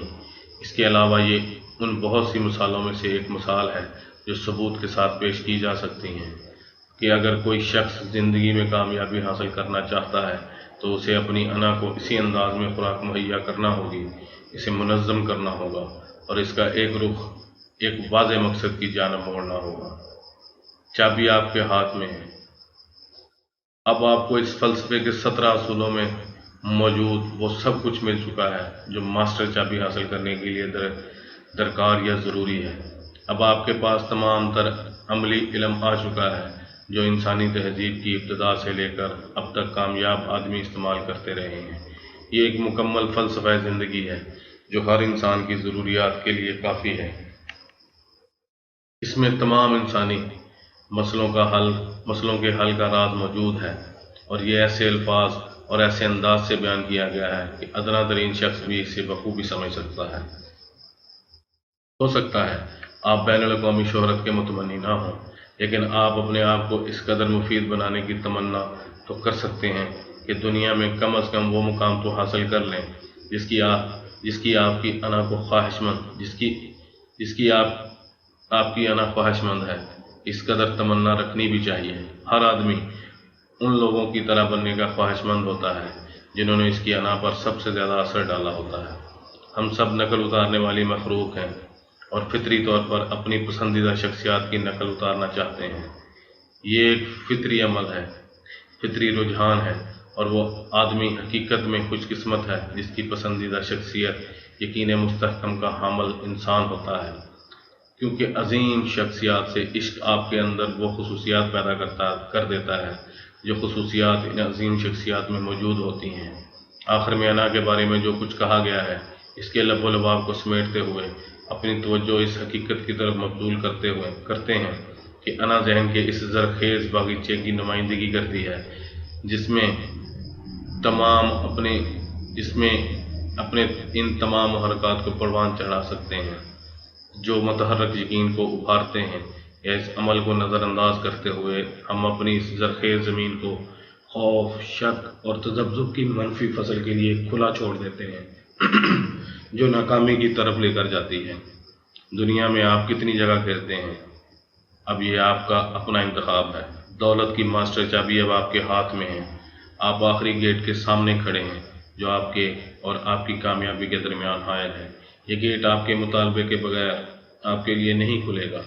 اس کے علاوہ یہ ان بہت سی مثالوں میں سے ایک مثال ہے جو ثبوت کے ساتھ پیش کی جا سکتی ہیں کہ اگر کوئی شخص زندگی میں کامیابی حاصل کرنا چاہتا ہے تو اسے اپنی انا کو اسی انداز میں خوراک مہیا کرنا ہوگی، اسے منظم کرنا ہوگا، اور اس کا ایک رخ ایک واضح مقصد کی جانب موڑنا ہوگا۔ چابی آپ کے ہاتھ میں ہے۔ اب آپ کو اس فلسفے کے 17 اصولوں میں موجود وہ سب کچھ مل چکا ہے جو ماسٹر چابی حاصل کرنے کے لیے درکار یا ضروری ہے۔ اب آپ کے پاس تمام تر عملی علم آ چکا ہے جو انسانی تہذیب کی ابتدا سے لے کر اب تک کامیاب آدمی استعمال کرتے رہے ہیں۔ یہ ایک مکمل فلسفہ زندگی ہے جو ہر انسان کی ضروریات کے لیے کافی ہے۔ اس میں تمام انسانی مسئلوں کے حل کا راز موجود ہے، اور یہ ایسے الفاظ اور ایسے انداز سے بیان کیا گیا ہے کہ ادنا ترین شخص بھی اسے بخوبی سمجھ سکتا ہے۔ ہو سکتا ہے آپ بین الاقوامی شہرت کے متمنی نہ ہوں، لیکن آپ اپنے آپ کو اس قدر مفید بنانے کی تمنا تو کر سکتے ہیں کہ دنیا میں کم از کم وہ مقام تو حاصل کر لیں جس کی آپ کی انا کو خواہشمند آپ کی انا خواہشمند ہے۔ اس قدر تمنا رکھنی بھی چاہیے۔ ہر آدمی ان لوگوں کی طرح بننے کا خواہشمند ہوتا ہے جنہوں نے اس کی انا پر سب سے زیادہ اثر ڈالا ہوتا ہے۔ ہم سب نقل اتارنے والی مخلوق ہیں اور فطری طور پر اپنی پسندیدہ شخصیات کی نقل اتارنا چاہتے ہیں۔ یہ ایک فطری عمل ہے، فطری رجحان ہے، اور وہ آدمی حقیقت میں خوش قسمت ہے جس کی پسندیدہ شخصیت یقین مستحکم کا حامل انسان ہوتا ہے، کیونکہ عظیم شخصیات سے عشق آپ کے اندر وہ خصوصیات پیدا کر دیتا ہے جو خصوصیات ان عظیم شخصیات میں موجود ہوتی ہیں۔ آخر میں انا کے بارے میں جو کچھ کہا گیا ہے، اس کے لب و لباب کو سمیٹتے ہوئے اپنی توجہ اس حقیقت کی طرف مبذول کرتے ہیں کہ انا ذہن کے اس زرخیز باغیچے کی نمائندگی کرتی ہے جس میں اپنے ان تمام محرکات کو پروان چڑھا سکتے ہیں جو متحرک یقین کو ابھارتے ہیں، یا اس عمل کو نظر انداز کرتے ہوئے ہم اپنی اس زرخیز زمین کو خوف، شک اور تذبذب کی منفی فصل کے لیے کھلا چھوڑ دیتے ہیں جو ناکامی کی طرف لے کر جاتی ہے۔ دنیا میں آپ کتنی جگہ پھرتے ہیں، اب یہ آپ کا اپنا انتخاب ہے۔ دولت کی ماسٹر چابی اب آپ کے ہاتھ میں ہے۔ آپ آخری گیٹ کے سامنے کھڑے ہیں جو آپ کے اور آپ کی کامیابی کے درمیان حائل ہے۔ یہ گیٹ آپ کے مطالبے کے بغیر آپ کے لیے نہیں کھلے گا۔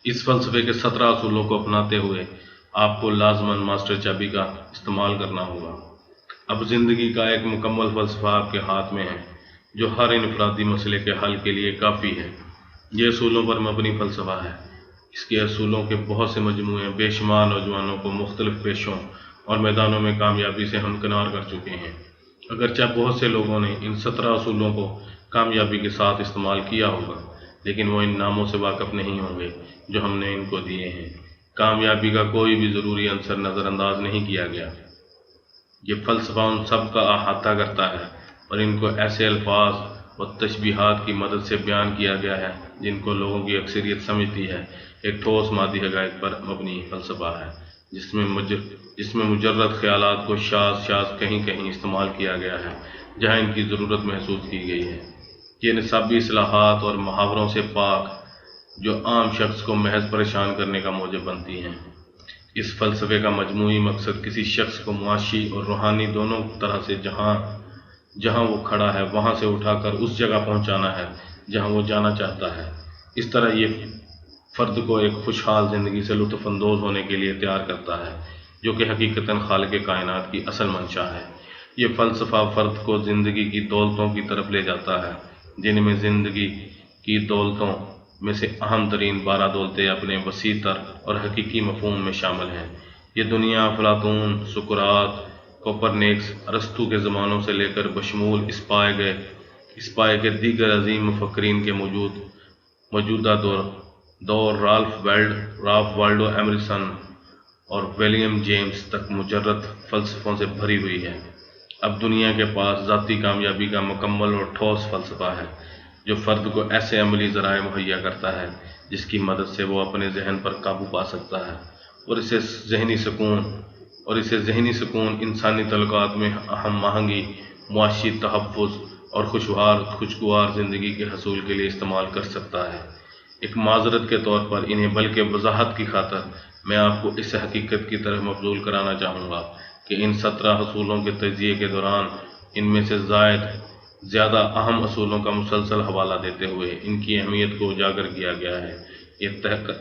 اس فلسفے کے 17 اصولوں کو اپناتے ہوئے آپ کو لازماً ماسٹر چابی کا استعمال کرنا ہوگا۔ اب زندگی کا ایک مکمل فلسفہ آپ کے ہاتھ میں ہے جو ہر انفرادی مسئلے کے حل کے لیے کافی ہے۔ یہ اصولوں پر مبنی فلسفہ ہے۔ اس کے اصولوں کے بہت سے مجموعے بے شمار نوجوانوں کو مختلف پیشوں اور میدانوں میں کامیابی سے ہمکنار کر چکے ہیں۔ اگرچہ بہت سے لوگوں نے ان 17 اصولوں کو کامیابی کے ساتھ استعمال کیا ہوگا، لیکن وہ ان ناموں سے واقف نہیں ہوں گے جو ہم نے ان کو دیے ہیں۔ کامیابی کا کوئی بھی ضروری عنصر نظر انداز نہیں کیا گیا۔ یہ فلسفہ ان سب کا احاطہ کرتا ہے اور ان کو ایسے الفاظ و تشبیہات کی مدد سے بیان کیا گیا ہے جن کو لوگوں کی اکثریت سمجھتی ہے ایک ٹھوس مادی حقائق پر مبنی فلسفہ ہے، جس میں مجرد خیالات کو شاذ کہیں استعمال کیا گیا ہے جہاں ان کی ضرورت محسوس کی گئی ہے۔ یہ نصابی اصطلاحات اور محاوروں سے پاک جو عام شخص کو محض پریشان کرنے کا موجب بنتی ہیں۔ اس فلسفے کا مجموعی مقصد کسی شخص کو معاشی اور روحانی دونوں طرح سے جہاں وہ کھڑا ہے وہاں سے اٹھا کر اس جگہ پہنچانا ہے جہاں وہ جانا چاہتا ہے۔ اس طرح یہ فرد کو ایک خوشحال زندگی سے لطف اندوز ہونے کے لیے تیار کرتا ہے جو کہ حقیقتاً خالق کائنات کی اصل منشا ہے۔ یہ فلسفہ فرد کو زندگی کی دولتوں کی طرف لے جاتا ہے جن میں زندگی کی دولتوں میں سے اہم ترین 12 دولتیں اپنے وسیع تر اور حقیقی مفہوم میں شامل ہیں۔ یہ دنیا افلاطون، سقراط، کوپرنیکس، ارسطو کے زمانوں سے لے کر بشمول اس پائے کے دیگر عظیم مفکرین کے موجودہ دور رالف والڈو ایمرسن اور ولیم جیمس تک مجرد فلسفوں سے بھری ہوئی ہے۔ اب دنیا کے پاس ذاتی کامیابی کا مکمل اور ٹھوس فلسفہ ہے جو فرد کو ایسے عملی ذرائع مہیا کرتا ہے جس کی مدد سے وہ اپنے ذہن پر قابو پا سکتا ہے اور اسے ذہنی سکون انسانی تعلقات میں ہم آہنگی، معاشی تحفظ اور خوشگوار زندگی کے حصول کے لیے استعمال کر سکتا ہے۔ ایک معذرت کے طور پر انہیں بلکہ وضاحت کی خاطر میں آپ کو اس حقیقت کی طرف مبذول کرانا چاہوں گا کہ ان 17 اصولوں کے تجزیے کے دوران ان میں سے زیادہ اہم اصولوں کا مسلسل حوالہ دیتے ہوئے ان کی اہمیت کو اجاگر کیا گیا ہے۔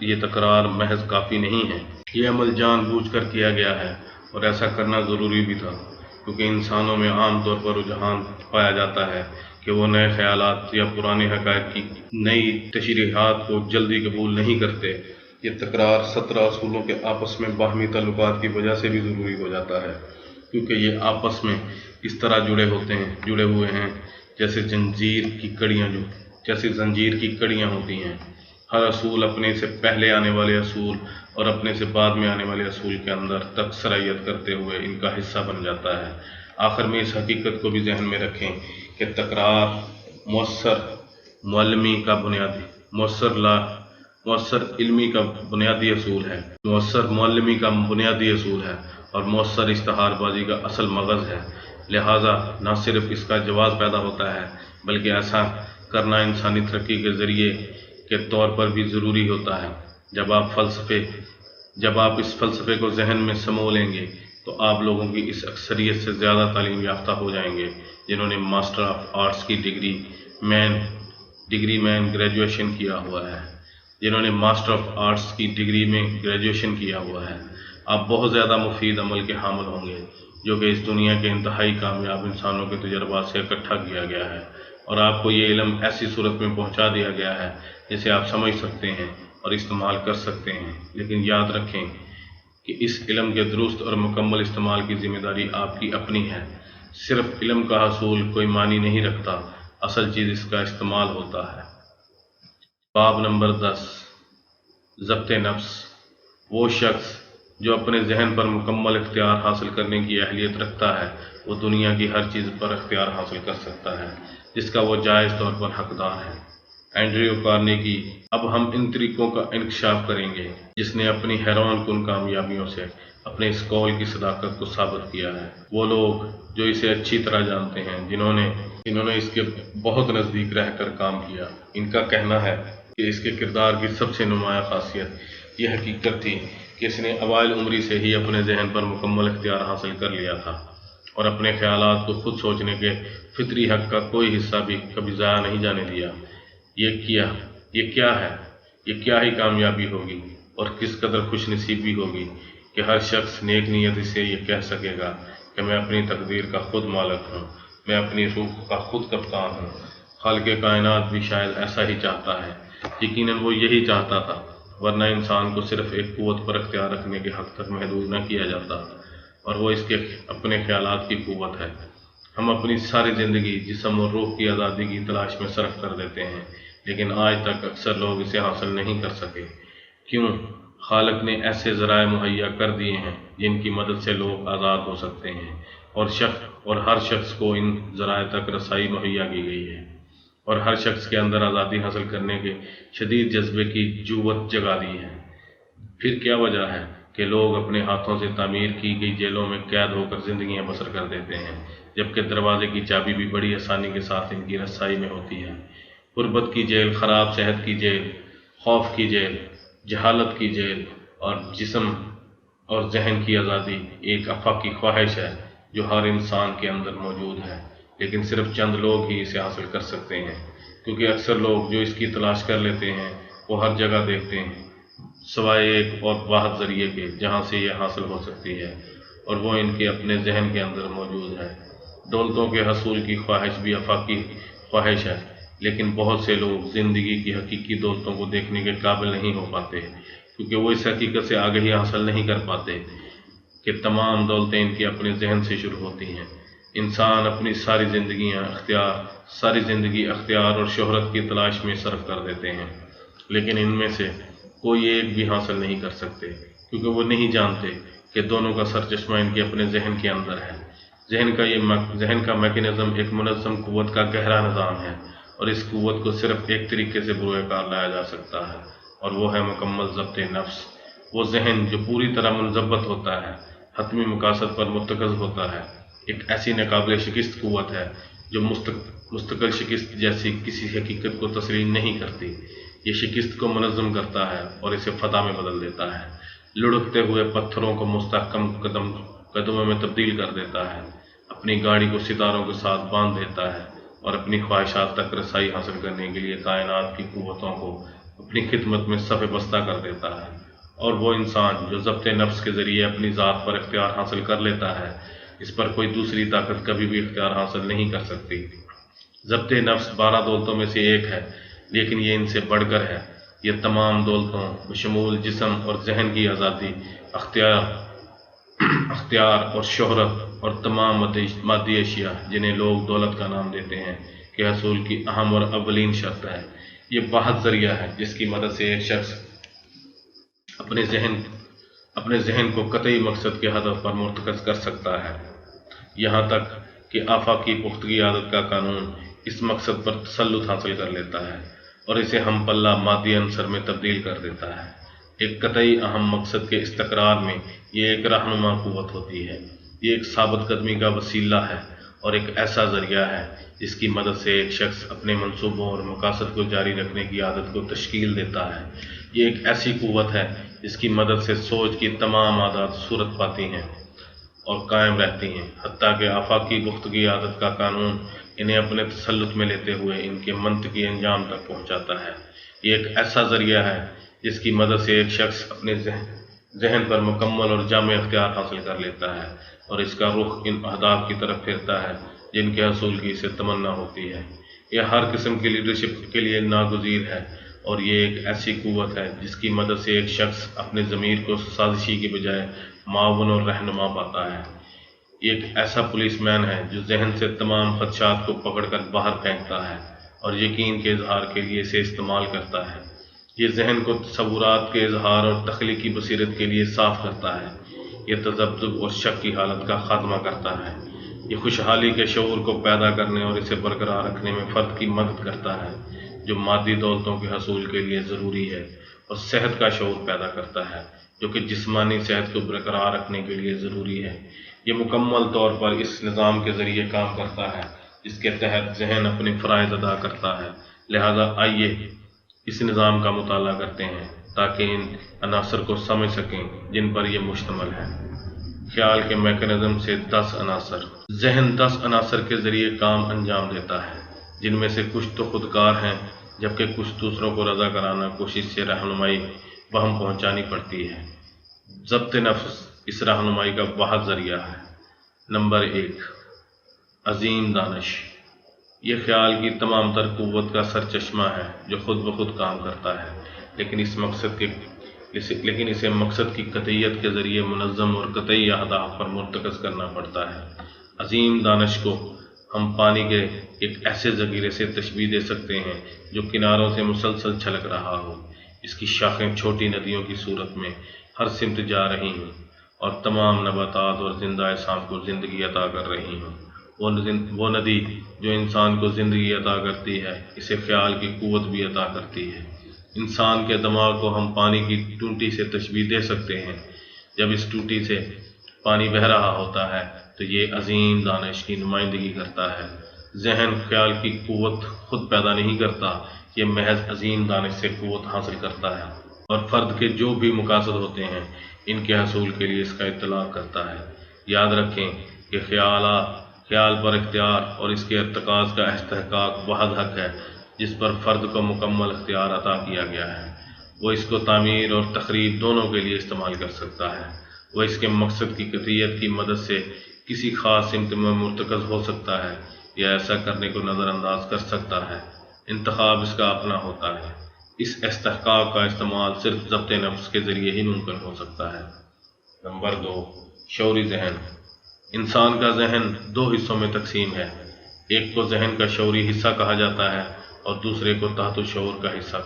یہ تکرار محض کافی نہیں ہے، یہ عمل جان بوجھ کر کیا گیا ہے اور ایسا کرنا ضروری بھی تھا، کیونکہ انسانوں میں عام طور پر رجحان پایا جاتا ہے کہ وہ نئے خیالات یا پرانے حقائق کی نئی تشریحات کو جلدی قبول نہیں کرتے۔ یہ تکرار 17 اصولوں کے آپس میں باہمی تعلقات کی وجہ سے بھی ضروری ہو جاتا ہے، کیونکہ یہ آپس میں اس طرح جڑے ہوئے ہیں جیسے زنجیر کی کڑیاں ہوتی ہیں۔ ہر اصول اپنے سے پہلے آنے والے اصول اور اپنے سے بعد میں آنے والے اصول کے اندر تک سرایت کرتے ہوئے ان کا حصہ بن جاتا ہے۔ آخر میں اس حقیقت کو بھی ذہن میں رکھیں کہ تکرار مؤثر علمی کا بنیادی اصول ہے اور مؤثر اشتہار بازی کا اصل مغز ہے۔ لہٰذا نہ صرف اس کا جواز پیدا ہوتا ہے بلکہ ایسا کرنا انسانی ترقی کے ذریعے کے طور پر بھی ضروری ہوتا ہے۔ جب آپ اس فلسفے کو ذہن میں سمو لیں گے تو آپ لوگوں کی اس اکثریت سے زیادہ تعلیم یافتہ ہو جائیں گے جنہوں نے ماسٹر آف آرٹس کی ڈگری میں گریجویشن کیا ہوا ہے۔ آپ بہت زیادہ مفید عمل کے حامل ہوں گے جو کہ اس دنیا کے انتہائی کامیاب انسانوں کے تجربات سے اکٹھا کیا گیا ہے، اور آپ کو یہ علم ایسی صورت میں پہنچا دیا گیا ہے جسے آپ سمجھ سکتے ہیں اور استعمال کر سکتے ہیں۔ لیکن یاد رکھیں کہ اس علم کے درست اور مکمل استعمال کی ذمہ داری آپ کی اپنی ہے۔ صرف علم کا حصول کوئی معنی نہیں رکھتا، اصل چیز اس کا استعمال ہوتا ہے۔ باب نمبر 10، ضبط نفس۔ وہ شخص جو اپنے ذہن پر مکمل اختیار حاصل کرنے کی اہلیت رکھتا ہے، وہ دنیا کی ہر چیز پر اختیار حاصل کر سکتا ہے جس کا وہ جائز طور پر حقدار ہے۔ Andrew Carnegie. اب ہم ان طریقوں کا انکشاف کریں گے جس نے اپنی حیران کن کامیابیوں سے اپنے اس قول کی صداقت کو ثابت کیا ہے۔ وہ لوگ جو اسے اچھی طرح جانتے ہیں، جنہوں نے اس کے بہت نزدیک رہ کر کام کیا، ان کا کہنا ہے کہ اس کے کردار کی سب سے نمایاں خاصیت یہ حقیقت تھی کہ اس نے اوائل عمری سے ہی اپنے ذہن پر مکمل اختیار حاصل کر لیا تھا اور اپنے خیالات کو خود سوچنے کے فطری حق کا کوئی حصہ بھی کبھی ضائع نہیں جانے دیا۔ یہ کیا ہی کامیابی ہوگی اور کس قدر خوش نصیبی ہوگی کہ ہر شخص نیک نیتی سے یہ کہہ سکے گا کہ میں اپنی تقدیر کا خود مالک ہوں، میں اپنی روح کا خود کپتان ہوں۔ خالق کائنات بھی شاید ایسا ہی چاہتا ہے، یقیناً وہ یہی چاہتا تھا، ورنہ انسان کو صرف ایک قوت پر اختیار رکھنے کے حق تک محدود نہ کیا جاتا، اور وہ اس کے اپنے خیالات کی قوت ہے۔ ہم اپنی ساری زندگی جسم اور روح کی آزادی کی تلاش میں صرف کر دیتے ہیں، لیکن آج تک اکثر لوگ اسے حاصل نہیں کر سکے۔ کیوں؟ خالق نے ایسے ذرائع مہیا کر دیے ہیں جن کی مدد سے لوگ آزاد ہو سکتے ہیں، اور ہر شخص کو ان ذرائع تک رسائی مہیا کی گئی ہے، اور ہر شخص کے اندر آزادی حاصل کرنے کے شدید جذبے کی جوت جگا دی ہے۔ پھر کیا وجہ ہے کہ لوگ اپنے ہاتھوں سے تعمیر کی گئی جیلوں میں قید ہو کر زندگیاں بسر کر دیتے ہیں، جبکہ دروازے کی چابی بھی بڑی آسانی کے ساتھ ان کی رسائی میں ہوتی ہے؟ غربت کی جیل، خراب صحت کی جیل، خوف کی جیل، جہالت کی جیل، اور جسم اور ذہن کی آزادی ایک آفاقی خواہش ہے جو ہر انسان کے اندر موجود ہے، لیکن صرف چند لوگ ہی اسے حاصل کر سکتے ہیں، کیونکہ اکثر لوگ جو اس کی تلاش کر لیتے ہیں وہ ہر جگہ دیکھتے ہیں سوائے ایک اور واحد ذریعے کے جہاں سے یہ حاصل ہو سکتی ہے، اور وہ ان کے اپنے ذہن کے اندر موجود ہے۔ دولتوں کے حصول کی خواہش بھی آفاقی خواہش ہے، لیکن بہت سے لوگ زندگی کی حقیقی دولتوں کو دیکھنے کے قابل نہیں ہو پاتے، کیونکہ وہ اس حقیقت سے آگہی حاصل نہیں کر پاتے کہ تمام دولتیں ان کے اپنے ذہن سے شروع ہوتی ہیں۔ انسان اپنی ساری زندگی اختیار اور شہرت کی تلاش میں صرف کر دیتے ہیں، لیکن ان میں سے کوئی ایک بھی حاصل نہیں کر سکتے، کیونکہ وہ نہیں جانتے کہ دونوں کا سرچشمہ ان کے اپنے ذہن کے اندر ہے۔ ذہن کا میکینزم ایک منظم قوت کا گہرا نظام ہے، اور اس قوت کو صرف ایک طریقے سے بروئے کار لایا جا سکتا ہے، اور وہ ہے مکمل ضبط نفس۔ وہ ذہن جو پوری طرح منضبط ہوتا ہے، حتمی مقاصد پر مرتکز ہوتا ہے، ایک ایسی ناقابل شکست قوت ہے جو مستقل شکست جیسی کسی حقیقت کو تسلیم نہیں کرتی۔ یہ شکست کو منظم کرتا ہے اور اسے فتح میں بدل دیتا ہے، لڑکتے ہوئے پتھروں کو مستحکم قدموں میں تبدیل کر دیتا ہے، اپنی گاڑی کو ستاروں کے ساتھ باندھ دیتا ہے، اور اپنی خواہشات تک رسائی حاصل کرنے کے لیے کائنات کی قوتوں کو اپنی خدمت میں صف بستہ کر دیتا ہے۔ اور وہ انسان جو ضبط نفس کے ذریعے اپنی ذات پر اختیار حاصل کر لیتا ہے، اس پر کوئی دوسری طاقت کبھی بھی اختیار حاصل نہیں کر سکتی۔ ضبط نفس 12 دولتوں میں سے ایک ہے، لیکن یہ ان سے بڑھ کر ہے۔ یہ تمام دولتوں بشمول جسم اور ذہن کی آزادی، اختیار اور شہرت اور تمام مادی اشیاء جنہیں لوگ دولت کا نام دیتے ہیں کے حصول کی اہم اور اولین شرط ہے۔ یہ واحد ذریعہ ہے جس کی مدد سے ایک شخص اپنے ذہن کو قطعی مقصد کے ہدف پر مرتکز کر سکتا ہے، یہاں تک کہ آفاقی پختگی عادت کا قانون اس مقصد پر تسلط حاصل کر لیتا ہے اور اسے ہم پلہ مادی عنصر میں تبدیل کر دیتا ہے۔ ایک قطعی اہم مقصد کے استقرار میں یہ ایک رہنما قوت ہوتی ہے، یہ ایک ثابت قدمی کا وسیلہ ہے اور ایک ایسا ذریعہ ہے جس کی مدد سے ایک شخص اپنے منصوبوں اور مقاصد کو جاری رکھنے کی عادت کو تشکیل دیتا ہے۔ یہ ایک ایسی قوت ہے جس کی مدد سے سوچ کی تمام عادات صورت پاتی ہیں اور قائم رہتی ہیں، حتیٰ کہ آفاقی گفتگی عادت کا قانون انہیں اپنے تسلط میں لیتے ہوئے ان کے منطقی انجام تک پہنچاتا ہے۔ یہ ایک ایسا ذریعہ ہے جس کی مدد سے ایک شخص اپنے ذہن پر مکمل اور جامع اختیار حاصل کر لیتا ہے اور اس کا رخ ان اہداف کی طرف پھرتا ہے جن کے حصول کی اسے تمنا ہوتی ہے۔ یہ ہر قسم کی لیڈرشپ کے لیے ناگزیر ہے، اور یہ ایک ایسی قوت ہے جس کی مدد سے ایک شخص اپنے ضمیر کو سازشی کے بجائے معاون اور رہنما پاتا ہے۔ یہ ایک ایسا پولیس مین ہے جو ذہن سے تمام خدشات کو پکڑ کر باہر پھینکتا ہے اور یقین کے اظہار کے لیے اسے استعمال کرتا ہے۔ یہ ذہن کو تصورات کے اظہار اور تخلیقی بصیرت کے لیے صاف کرتا ہے۔ یہ تذبذب اور شک کی حالت کا خاتمہ کرتا ہے۔ یہ خوشحالی کے شعور کو پیدا کرنے اور اسے برقرار رکھنے میں فرد کی مدد کرتا ہے جو مادی دولتوں کے حصول کے لیے ضروری ہے، اور صحت کا شعور پیدا کرتا ہے جو کہ جسمانی صحت کو برقرار رکھنے کے لیے ضروری ہے۔ یہ مکمل طور پر اس نظام کے ذریعے کام کرتا ہے جس کے تحت ذہن اپنے فرائض ادا کرتا ہے۔ لہذا آئیے اس نظام کا مطالعہ کرتے ہیں تاکہ ان عناصر کو سمجھ سکیں جن پر یہ مشتمل ہے۔ خیال کے میکانزم سے 10 عناصر۔ ذہن 10 عناصر کے ذریعے کام انجام دیتا ہے، جن میں سے کچھ تو خودکار ہیں جبکہ کچھ دوسروں کو رضا کرانا کوشش سے رہنمائی بہم پہنچانی پڑتی ہے۔ ضبط نفس اس رہنمائی کا واحد ذریعہ ہے۔ نمبر 1، عظیم دانش۔ یہ خیال کی تمام تر قوت کا سرچشمہ ہے جو خود بخود کام کرتا ہے، لیکن اسے مقصد کی قطعیت کے ذریعے منظم اور قطعی اہداف پر مرتکز کرنا پڑتا ہے۔ عظیم دانش کو ہم پانی کے ایک ایسے ذخیرے سے تشبیہ دے سکتے ہیں جو کناروں سے مسلسل چھلک رہا ہو۔ اس کی شاخیں چھوٹی ندیوں کی صورت میں ہر سمت جا رہی ہوں اور تمام نباتات اور زندہ اجسام کو زندگی عطا کر رہی ہوں۔ وہ ندی جو انسان کو زندگی عطا کرتی ہے اسے خیال کی قوت بھی عطا کرتی ہے۔ انسان کے دماغ کو ہم پانی کی ٹوٹی سے تشبیہ دے سکتے ہیں۔ جب اس ٹوٹی سے پانی بہہ رہا ہوتا ہے تو یہ عظیم دانش کی نمائندگی کرتا ہے۔ ذہن خیال کی قوت خود پیدا نہیں کرتا، یہ محض عظیم دانش سے قوت حاصل کرتا ہے، اور فرد کے جو بھی مقاصد ہوتے ہیں ان کے حصول کے لیے اس کا اطلاق کرتا ہے۔ یاد رکھیں کہ خیال پر اختیار اور اس کے ارتکاز کا استحقاق واحد حق ہے جس پر فرد کو مکمل اختیار عطا کیا گیا ہے۔ وہ اس کو تعمیر اور تخریب دونوں کے لیے استعمال کر سکتا ہے۔ وہ اس کے مقصد کی قطعیت کی مدد سے کسی خاص سمت میں مرتکز ہو سکتا ہے یا ایسا کرنے کو نظر انداز کر سکتا ہے۔ انتخاب اس کا اپنا ہوتا ہے۔ اس استحقاق کا استعمال صرف ضبط نفس کے ذریعے ہی ممکن ہو سکتا ہے۔ نمبر 2، شعوری ذہن۔ انسان کا ذہن 2 حصوں میں تقسیم ہے۔ ایک کو ذہن کا شعوری حصہ کہا جاتا ہے اور دوسرے کو تحت الشعور کا حصہ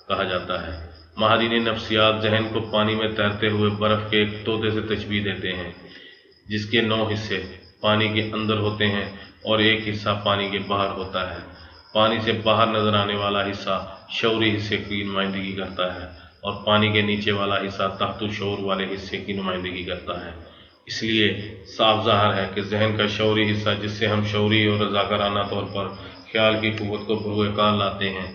کہا جاتا ہے۔ ماہرین نفسیات ذہن کو پانی میں تیرتے ہوئے برف کے ایک طوطے سے تشبیہ دیتے ہیں جس کے 9 حصے پانی کے اندر ہوتے ہیں اور ایک حصہ پانی کے باہر ہوتا ہے۔ پانی سے باہر نظر آنے والا حصہ شعوری حصے کی نمائندگی کرتا ہے اور پانی کے نیچے والا حصہ تحت الشعور والے حصے کی نمائندگی کرتا ہے۔ اس لیے صاف ظاہر ہے کہ ذہن کا شعوری حصہ جس سے ہم شعوری اور رضاکارانہ طور پر خیال کی قوت کو بروئے کار لاتے ہیں،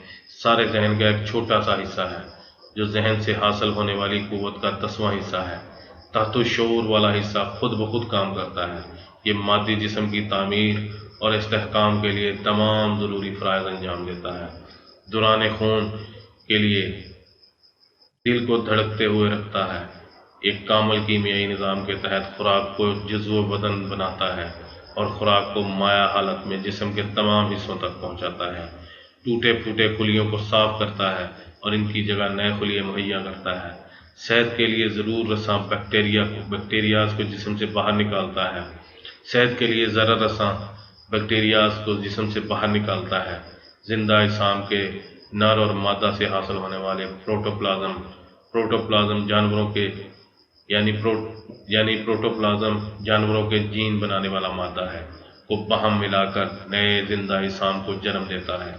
سارے ذہن کا ایک چھوٹا سا حصہ ہے جو ذہن سے حاصل ہونے والی قوت کا 10واں حصہ ہے۔ تحت الشعور والا حصہ خود بخود کام کرتا ہے۔ یہ مادی جسم کی تعمیر اور استحکام کے لیے تمام ضروری فرائض انجام دیتا ہے۔ دوران خون کے لیے دل کو دھڑکتے ہوئے رکھتا ہے۔ ایک کامل کیمیائی نظام کے تحت خوراک کو جزو بدن بناتا ہے اور خوراک کو مائع حالت میں جسم کے تمام حصوں تک پہنچاتا ہے۔ ٹوٹے پھوٹے خلیوں کو صاف کرتا ہے اور ان کی جگہ نئے خلیے مہیا کرتا ہے۔ صحت کے لیے ضرور رساں بیکٹیریاز کو جسم سے باہر نکالتا ہے۔ صحت کے لیے ضرر رساں بیکٹیریاز کو جسم سے باہر نکالتا ہے۔ زندہ اجسام کے نر اور مادہ سے حاصل ہونے والے پروٹوپلازم جانوروں کے جین بنانے والا مادہ ہے، کو باہم ملا کر نئے زندہ اجسام کو جنم دیتا ہے۔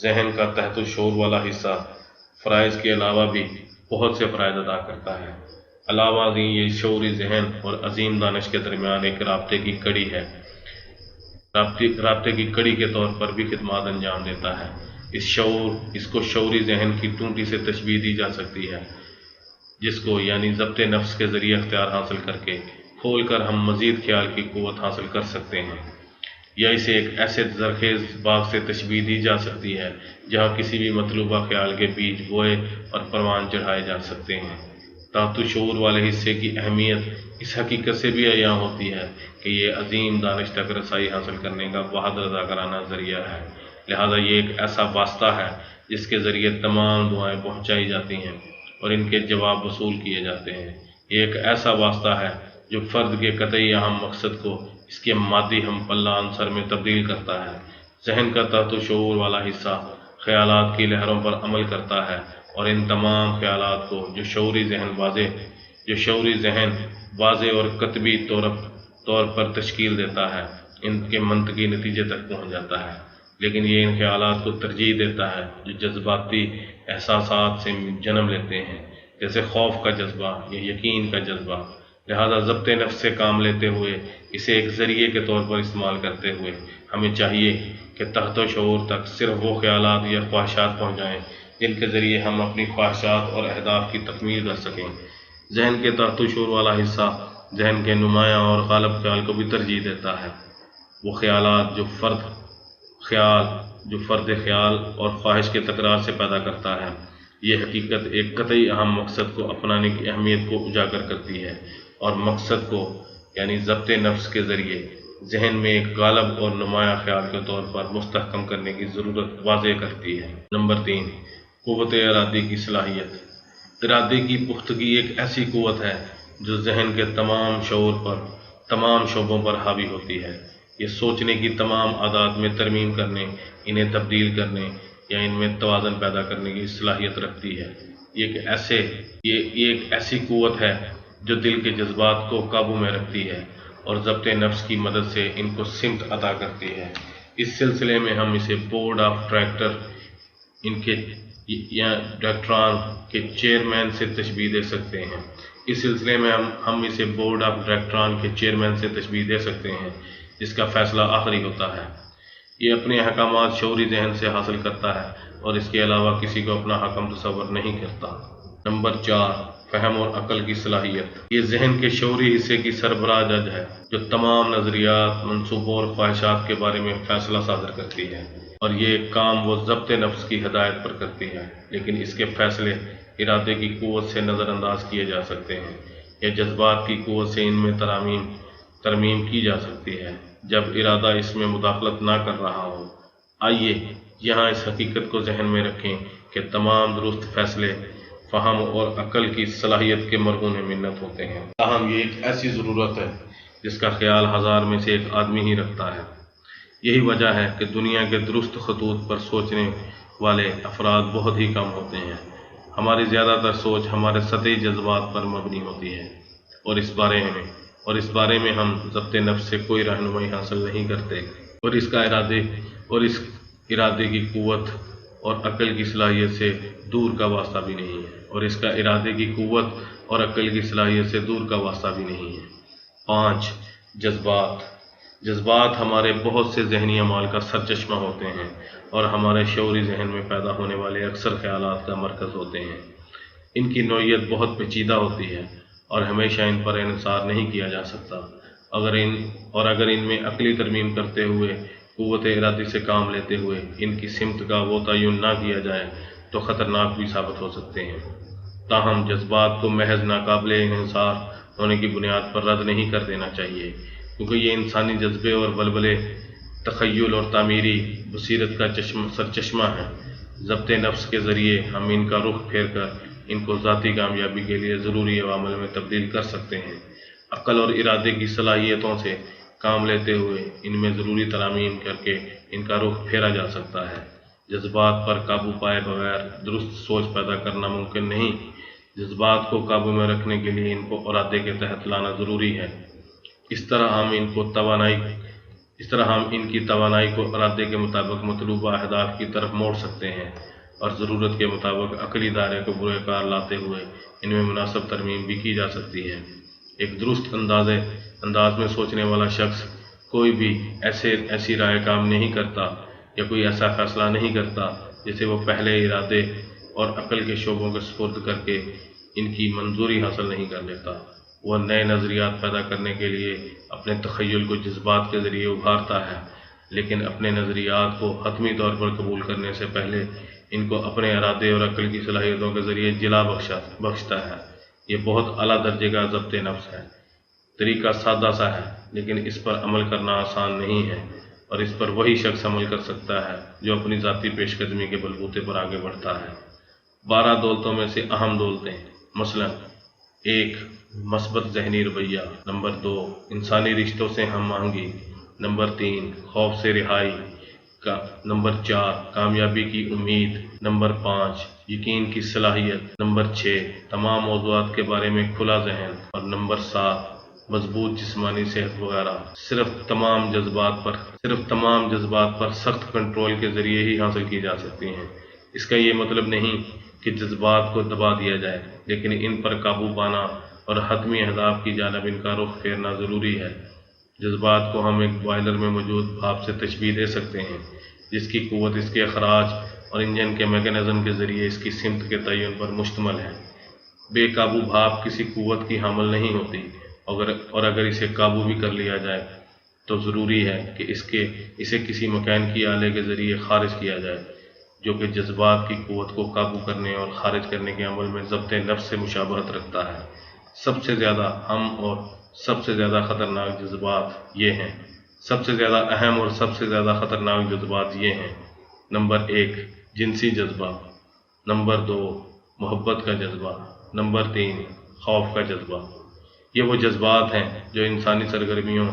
ذہن کا تحت الشعور والا حصہ فرائض کے علاوہ بھی بہت سے فرائض ادا کرتا ہے۔ علاوہ ازیں یہ شعوری ذہن اور عظیم دانش کے درمیان ایک رابطے کی کڑی کے طور پر بھی خدمات انجام دیتا ہے۔ اس کو شعوری ذہن کی ٹوٹی سے تشبیہ دی جا سکتی ہے جس کو یعنی ضبط نفس کے ذریعے اختیار حاصل کر کے کھول کر ہم مزید خیال کی قوت حاصل کر سکتے ہیں، یا اسے ایک ایسے زرخیز باغ سے تشبیہ دی جا سکتی ہے جہاں کسی بھی مطلوبہ خیال کے بیج بوئے اور پروان چڑھائے جا سکتے ہیں۔ تحت شعور والے حصے کی اہمیت اس حقیقت سے بھی عیاں ہوتی ہے کہ یہ عظیم دانش تک رسائی حاصل کرنے کا واحد رضاکارانہ ذریعہ ہے، لہذا یہ ایک ایسا واسطہ ہے جس کے ذریعے تمام دعائیں پہنچائی جاتی ہیں اور ان کے جواب وصول کیے جاتے ہیں۔ یہ ایک ایسا واسطہ ہے جو فرد کے قطعی اہم مقصد کو اس کے مادی ہم پلہ عنصر میں تبدیل کرتا ہے۔ ذہن کا تحت شعور والا حصہ خیالات کی لہروں پر عمل کرتا ہے اور ان تمام خیالات کو جو شعوری ذہن واضح اور قطبی طور پر تشکیل دیتا ہے، ان کے منطقی نتیجے تک پہنچ جاتا ہے، لیکن یہ ان خیالات کو ترجیح دیتا ہے جو جذباتی احساسات سے جنم لیتے ہیں، جیسے خوف کا جذبہ یا یقین کا جذبہ۔ لہذا ضبط نفس سے کام لیتے ہوئے، اسے ایک ذریعے کے طور پر استعمال کرتے ہوئے، ہمیں چاہیے کہ تحت و شعور تک صرف وہ خیالات یا خواہشات پہنچائیں جن کے ذریعے ہم اپنی خواہشات اور اہداف کی تکمیل کر سکیں۔ ذہن کے تحت و شعور والا حصہ ذہن کے نمایاں اور غالب خیال کو بھی ترجیح دیتا ہے۔ وہ خیالات جو فرد خیال اور خواہش کے تکرار سے پیدا کرتا ہے، یہ حقیقت ایک قطعی اہم مقصد کو اپنانے کی اہمیت کو اجاگر کرتی ہے اور مقصد کو یعنی ضبط نفس کے ذریعے ذہن میں ایک غالب اور نمایاں خیال کے طور پر مستحکم کرنے کی ضرورت واضح کرتی ہے۔ نمبر 3، قوت ارادے کی صلاحیت۔ ارادے کی پختگی ایک ایسی قوت ہے جو ذہن کے تمام شعبوں پر حاوی ہوتی ہے۔ یہ سوچنے کی تمام عادات میں ترمیم کرنے، انہیں تبدیل کرنے یا ان میں توازن پیدا کرنے کی صلاحیت رکھتی ہے۔ یہ ایک ایسی قوت ہے جو دل کے جذبات کو قابو میں رکھتی ہے اور ضبط نفس کی مدد سے ان کو سمت عطا کرتی ہے۔ اس سلسلے میں ہم اسے بورڈ آف ڈائریکٹران کے چیئرمین سے تشبیہ دے سکتے ہیں، جس کا فیصلہ آخری ہوتا ہے۔ یہ اپنے احکامات شعوری ذہن سے حاصل کرتا ہے اور اس کے علاوہ کسی کو اپنا حکم تصور نہیں کرتا۔ نمبر 4، فہم اور عقل کی صلاحیت۔ یہ ذہن کے شعوری حصے کی سربراہ جج ہے جو تمام نظریات، منصوبوں اور خواہشات کے بارے میں فیصلہ صادر کرتی ہے، اور یہ کام وہ ضبط نفس کی ہدایت پر کرتی ہے، لیکن اس کے فیصلے ارادے کی قوت سے نظر انداز کیے جا سکتے ہیں یا جذبات کی قوت سے ان میں ترمیم کی جا سکتی ہے جب ارادہ اس میں مداخلت نہ کر رہا ہو۔ آئیے یہاں اس حقیقت کو ذہن میں رکھیں کہ تمام درست فیصلے فہم اور عقل کی صلاحیت کے مرہون منت ہوتے ہیں، تاہم یہ ایک ایسی ضرورت ہے جس کا خیال 1000 میں سے ایک آدمی ہی رکھتا ہے۔ یہی وجہ ہے کہ دنیا کے درست خطوط پر سوچنے والے افراد بہت ہی کم ہوتے ہیں۔ ہماری زیادہ تر سوچ ہمارے سطحی جذبات پر مبنی ہوتی ہے اور اس بارے میں ہم ضبط نفس سے کوئی رہنمائی حاصل نہیں کرتے، اور اس ارادے کی قوت اور عقل کی صلاحیت سے دور کا واسطہ بھی نہیں ہے۔ 5، جذبات ہمارے بہت سے ذہنی اعمال کا سرچشمہ ہوتے ہیں اور ہمارے شعوری ذہن میں پیدا ہونے والے اکثر خیالات کا مرکز ہوتے ہیں۔ ان کی نوعیت بہت پیچیدہ ہوتی ہے اور ہمیشہ ان پر انحصار نہیں کیا جا سکتا۔ اگر ان میں عقلی ترمیم کرتے ہوئے، قوت ارادی سے کام لیتے ہوئے ان کی سمت کا وہ تعین نہ کیا جائے تو خطرناک بھی ثابت ہو سکتے ہیں۔ تاہم جذبات کو محض ناقابل انحصار ہونے کی بنیاد پر رد نہیں کر دینا چاہیے، کیونکہ یہ انسانی جذبے اور بلبلے تخیل اور تعمیری بصیرت کا سرچشمہ ہے۔ ضبط نفس کے ذریعے ہم ان کا رخ پھیر کر ان کو ذاتی کامیابی کے لیے ضروری عوامل میں تبدیل کر سکتے ہیں۔ عقل اور ارادے کی صلاحیتوں سے کام لیتے ہوئے ان میں ضروری ترامیم کر کے ان کا رخ پھیرا جا سکتا ہے۔ جذبات پر قابو پائے بغیر درست سوچ پیدا کرنا ممکن نہیں۔ جذبات کو قابو میں رکھنے کے لیے ان کو ارادے کے تحت لانا ضروری ہے۔ اس طرح ہم ان کی توانائی کو ارادے کے مطابق مطلوبہ اہداف کی طرف موڑ سکتے ہیں اور ضرورت کے مطابق عقلی دائرے کو بروئے کار لاتے ہوئے ان میں مناسب ترمیم بھی کی جا سکتی ہے۔ ایک درست انداز میں سوچنے والا شخص کوئی بھی ایسی رائے کام نہیں کرتا یا کوئی ایسا فیصلہ نہیں کرتا جسے وہ پہلے ارادے اور عقل کے شعبوں کے سپرد کر کے ان کی منظوری حاصل نہیں کر لیتا۔ وہ نئے نظریات پیدا کرنے کے لیے اپنے تخیل کو جذبات کے ذریعے ابھارتا ہے، لیکن اپنے نظریات کو حتمی طور پر قبول کرنے سے پہلے ان کو اپنے ارادے اور عقل کی صلاحیتوں کے ذریعے جلا بخشتا ہے۔ یہ بہت اعلیٰ درجے کا ضبط نفس ہے۔ طریقہ سادہ سا ہے لیکن اس پر عمل کرنا آسان نہیں ہے، اور اس پر وہی شخص عمل کر سکتا ہے جو اپنی ذاتی پیش قدمی کے بلبوتے پر آگے بڑھتا ہے۔ 12 دولتوں میں سے اہم دولتیں، مثلا 1 مثبت ذہنی رویہ، نمبر 2 انسانی رشتوں سے ہم آہنگی، نمبر 3 خوف سے رہائی کا، نمبر 4 کامیابی کی امید، نمبر 5 یقین کی صلاحیت، نمبر 6 تمام موضوعات کے بارے میں کھلا ذہن، اور نمبر 7 مضبوط جسمانی صحت وغیرہ۔ صرف تمام جذبات پر سخت کنٹرول کے ذریعے ہی حاصل کی جا سکتی ہیں۔ اس کا یہ مطلب نہیں کہ جذبات کو دبا دیا جائے، لیکن ان پر قابو پانا اور حتمی اہداف کی جانب ان کا رخ پھیرنا ضروری ہے۔ جذبات کو ہم ایک بوائلر میں موجود بھاپ سے تشبیہ دے سکتے ہیں، جس کی قوت اس کے اخراج اور انجن کے میکانزم کے ذریعے اس کی سمت کے تعین پر مشتمل ہے۔ بے قابو بھاپ کسی قوت کی حامل نہیں ہوتی، اور اگر اسے قابو بھی کر لیا جائے تو ضروری ہے کہ اسے کسی مکینیکی آلے کے ذریعے خارج کیا جائے، جو کہ جذبات کی قوت کو قابو کرنے اور خارج کرنے کے عمل میں ضبط نفس سے مشابہت رکھتا ہے۔ سب سے زیادہ اہم اور سب سے زیادہ خطرناک جذبات یہ ہیں۔ سب سے زیادہ اہم اور سب سے زیادہ خطرناک جذبات یہ ہیں: نمبر 1 جنسی جذبہ، نمبر 2 محبت کا جذبہ، نمبر 3 خوف کا جذبہ۔ یہ وہ جذبات ہیں جو انسانی سرگرمیوں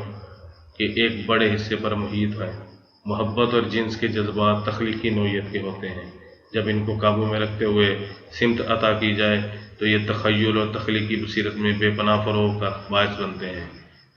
کے ایک بڑے حصے پر محیط ہیں۔ محبت اور جنس کے جذبات تخلیقی نوعیت کے ہوتے ہیں۔ جب ان کو قابو میں رکھتے ہوئے سمت عطا کی جائے تو یہ تخیل اور تخلیقی بصیرت میں بے پناہ فروغ کا باعث بنتے ہیں۔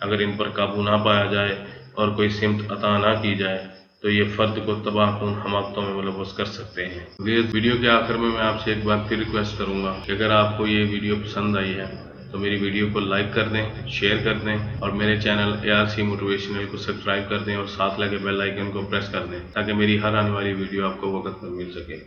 اگر ان پر قابو نہ پایا جائے اور کوئی سمت عطا نہ کی جائے تو یہ فرد کو تباہ کن حماقتوں میں ملوث کر سکتے ہیں۔ ویڈیو کے آخر میں آپ سے ایک بار پھر ریکویسٹ کروں گا کہ اگر آپ کو یہ ویڈیو پسند آئی ہے تو میری ویڈیو کو لائک کر دیں، شیئر کر دیں، اور میرے چینل ARC موٹیویشنل کو سبسکرائب کر دیں، اور ساتھ لگے بیل آئیکن کو پریس کر دیں تاکہ میری ہر آنے والی ویڈیو آپ کو وقت پر مل سکے۔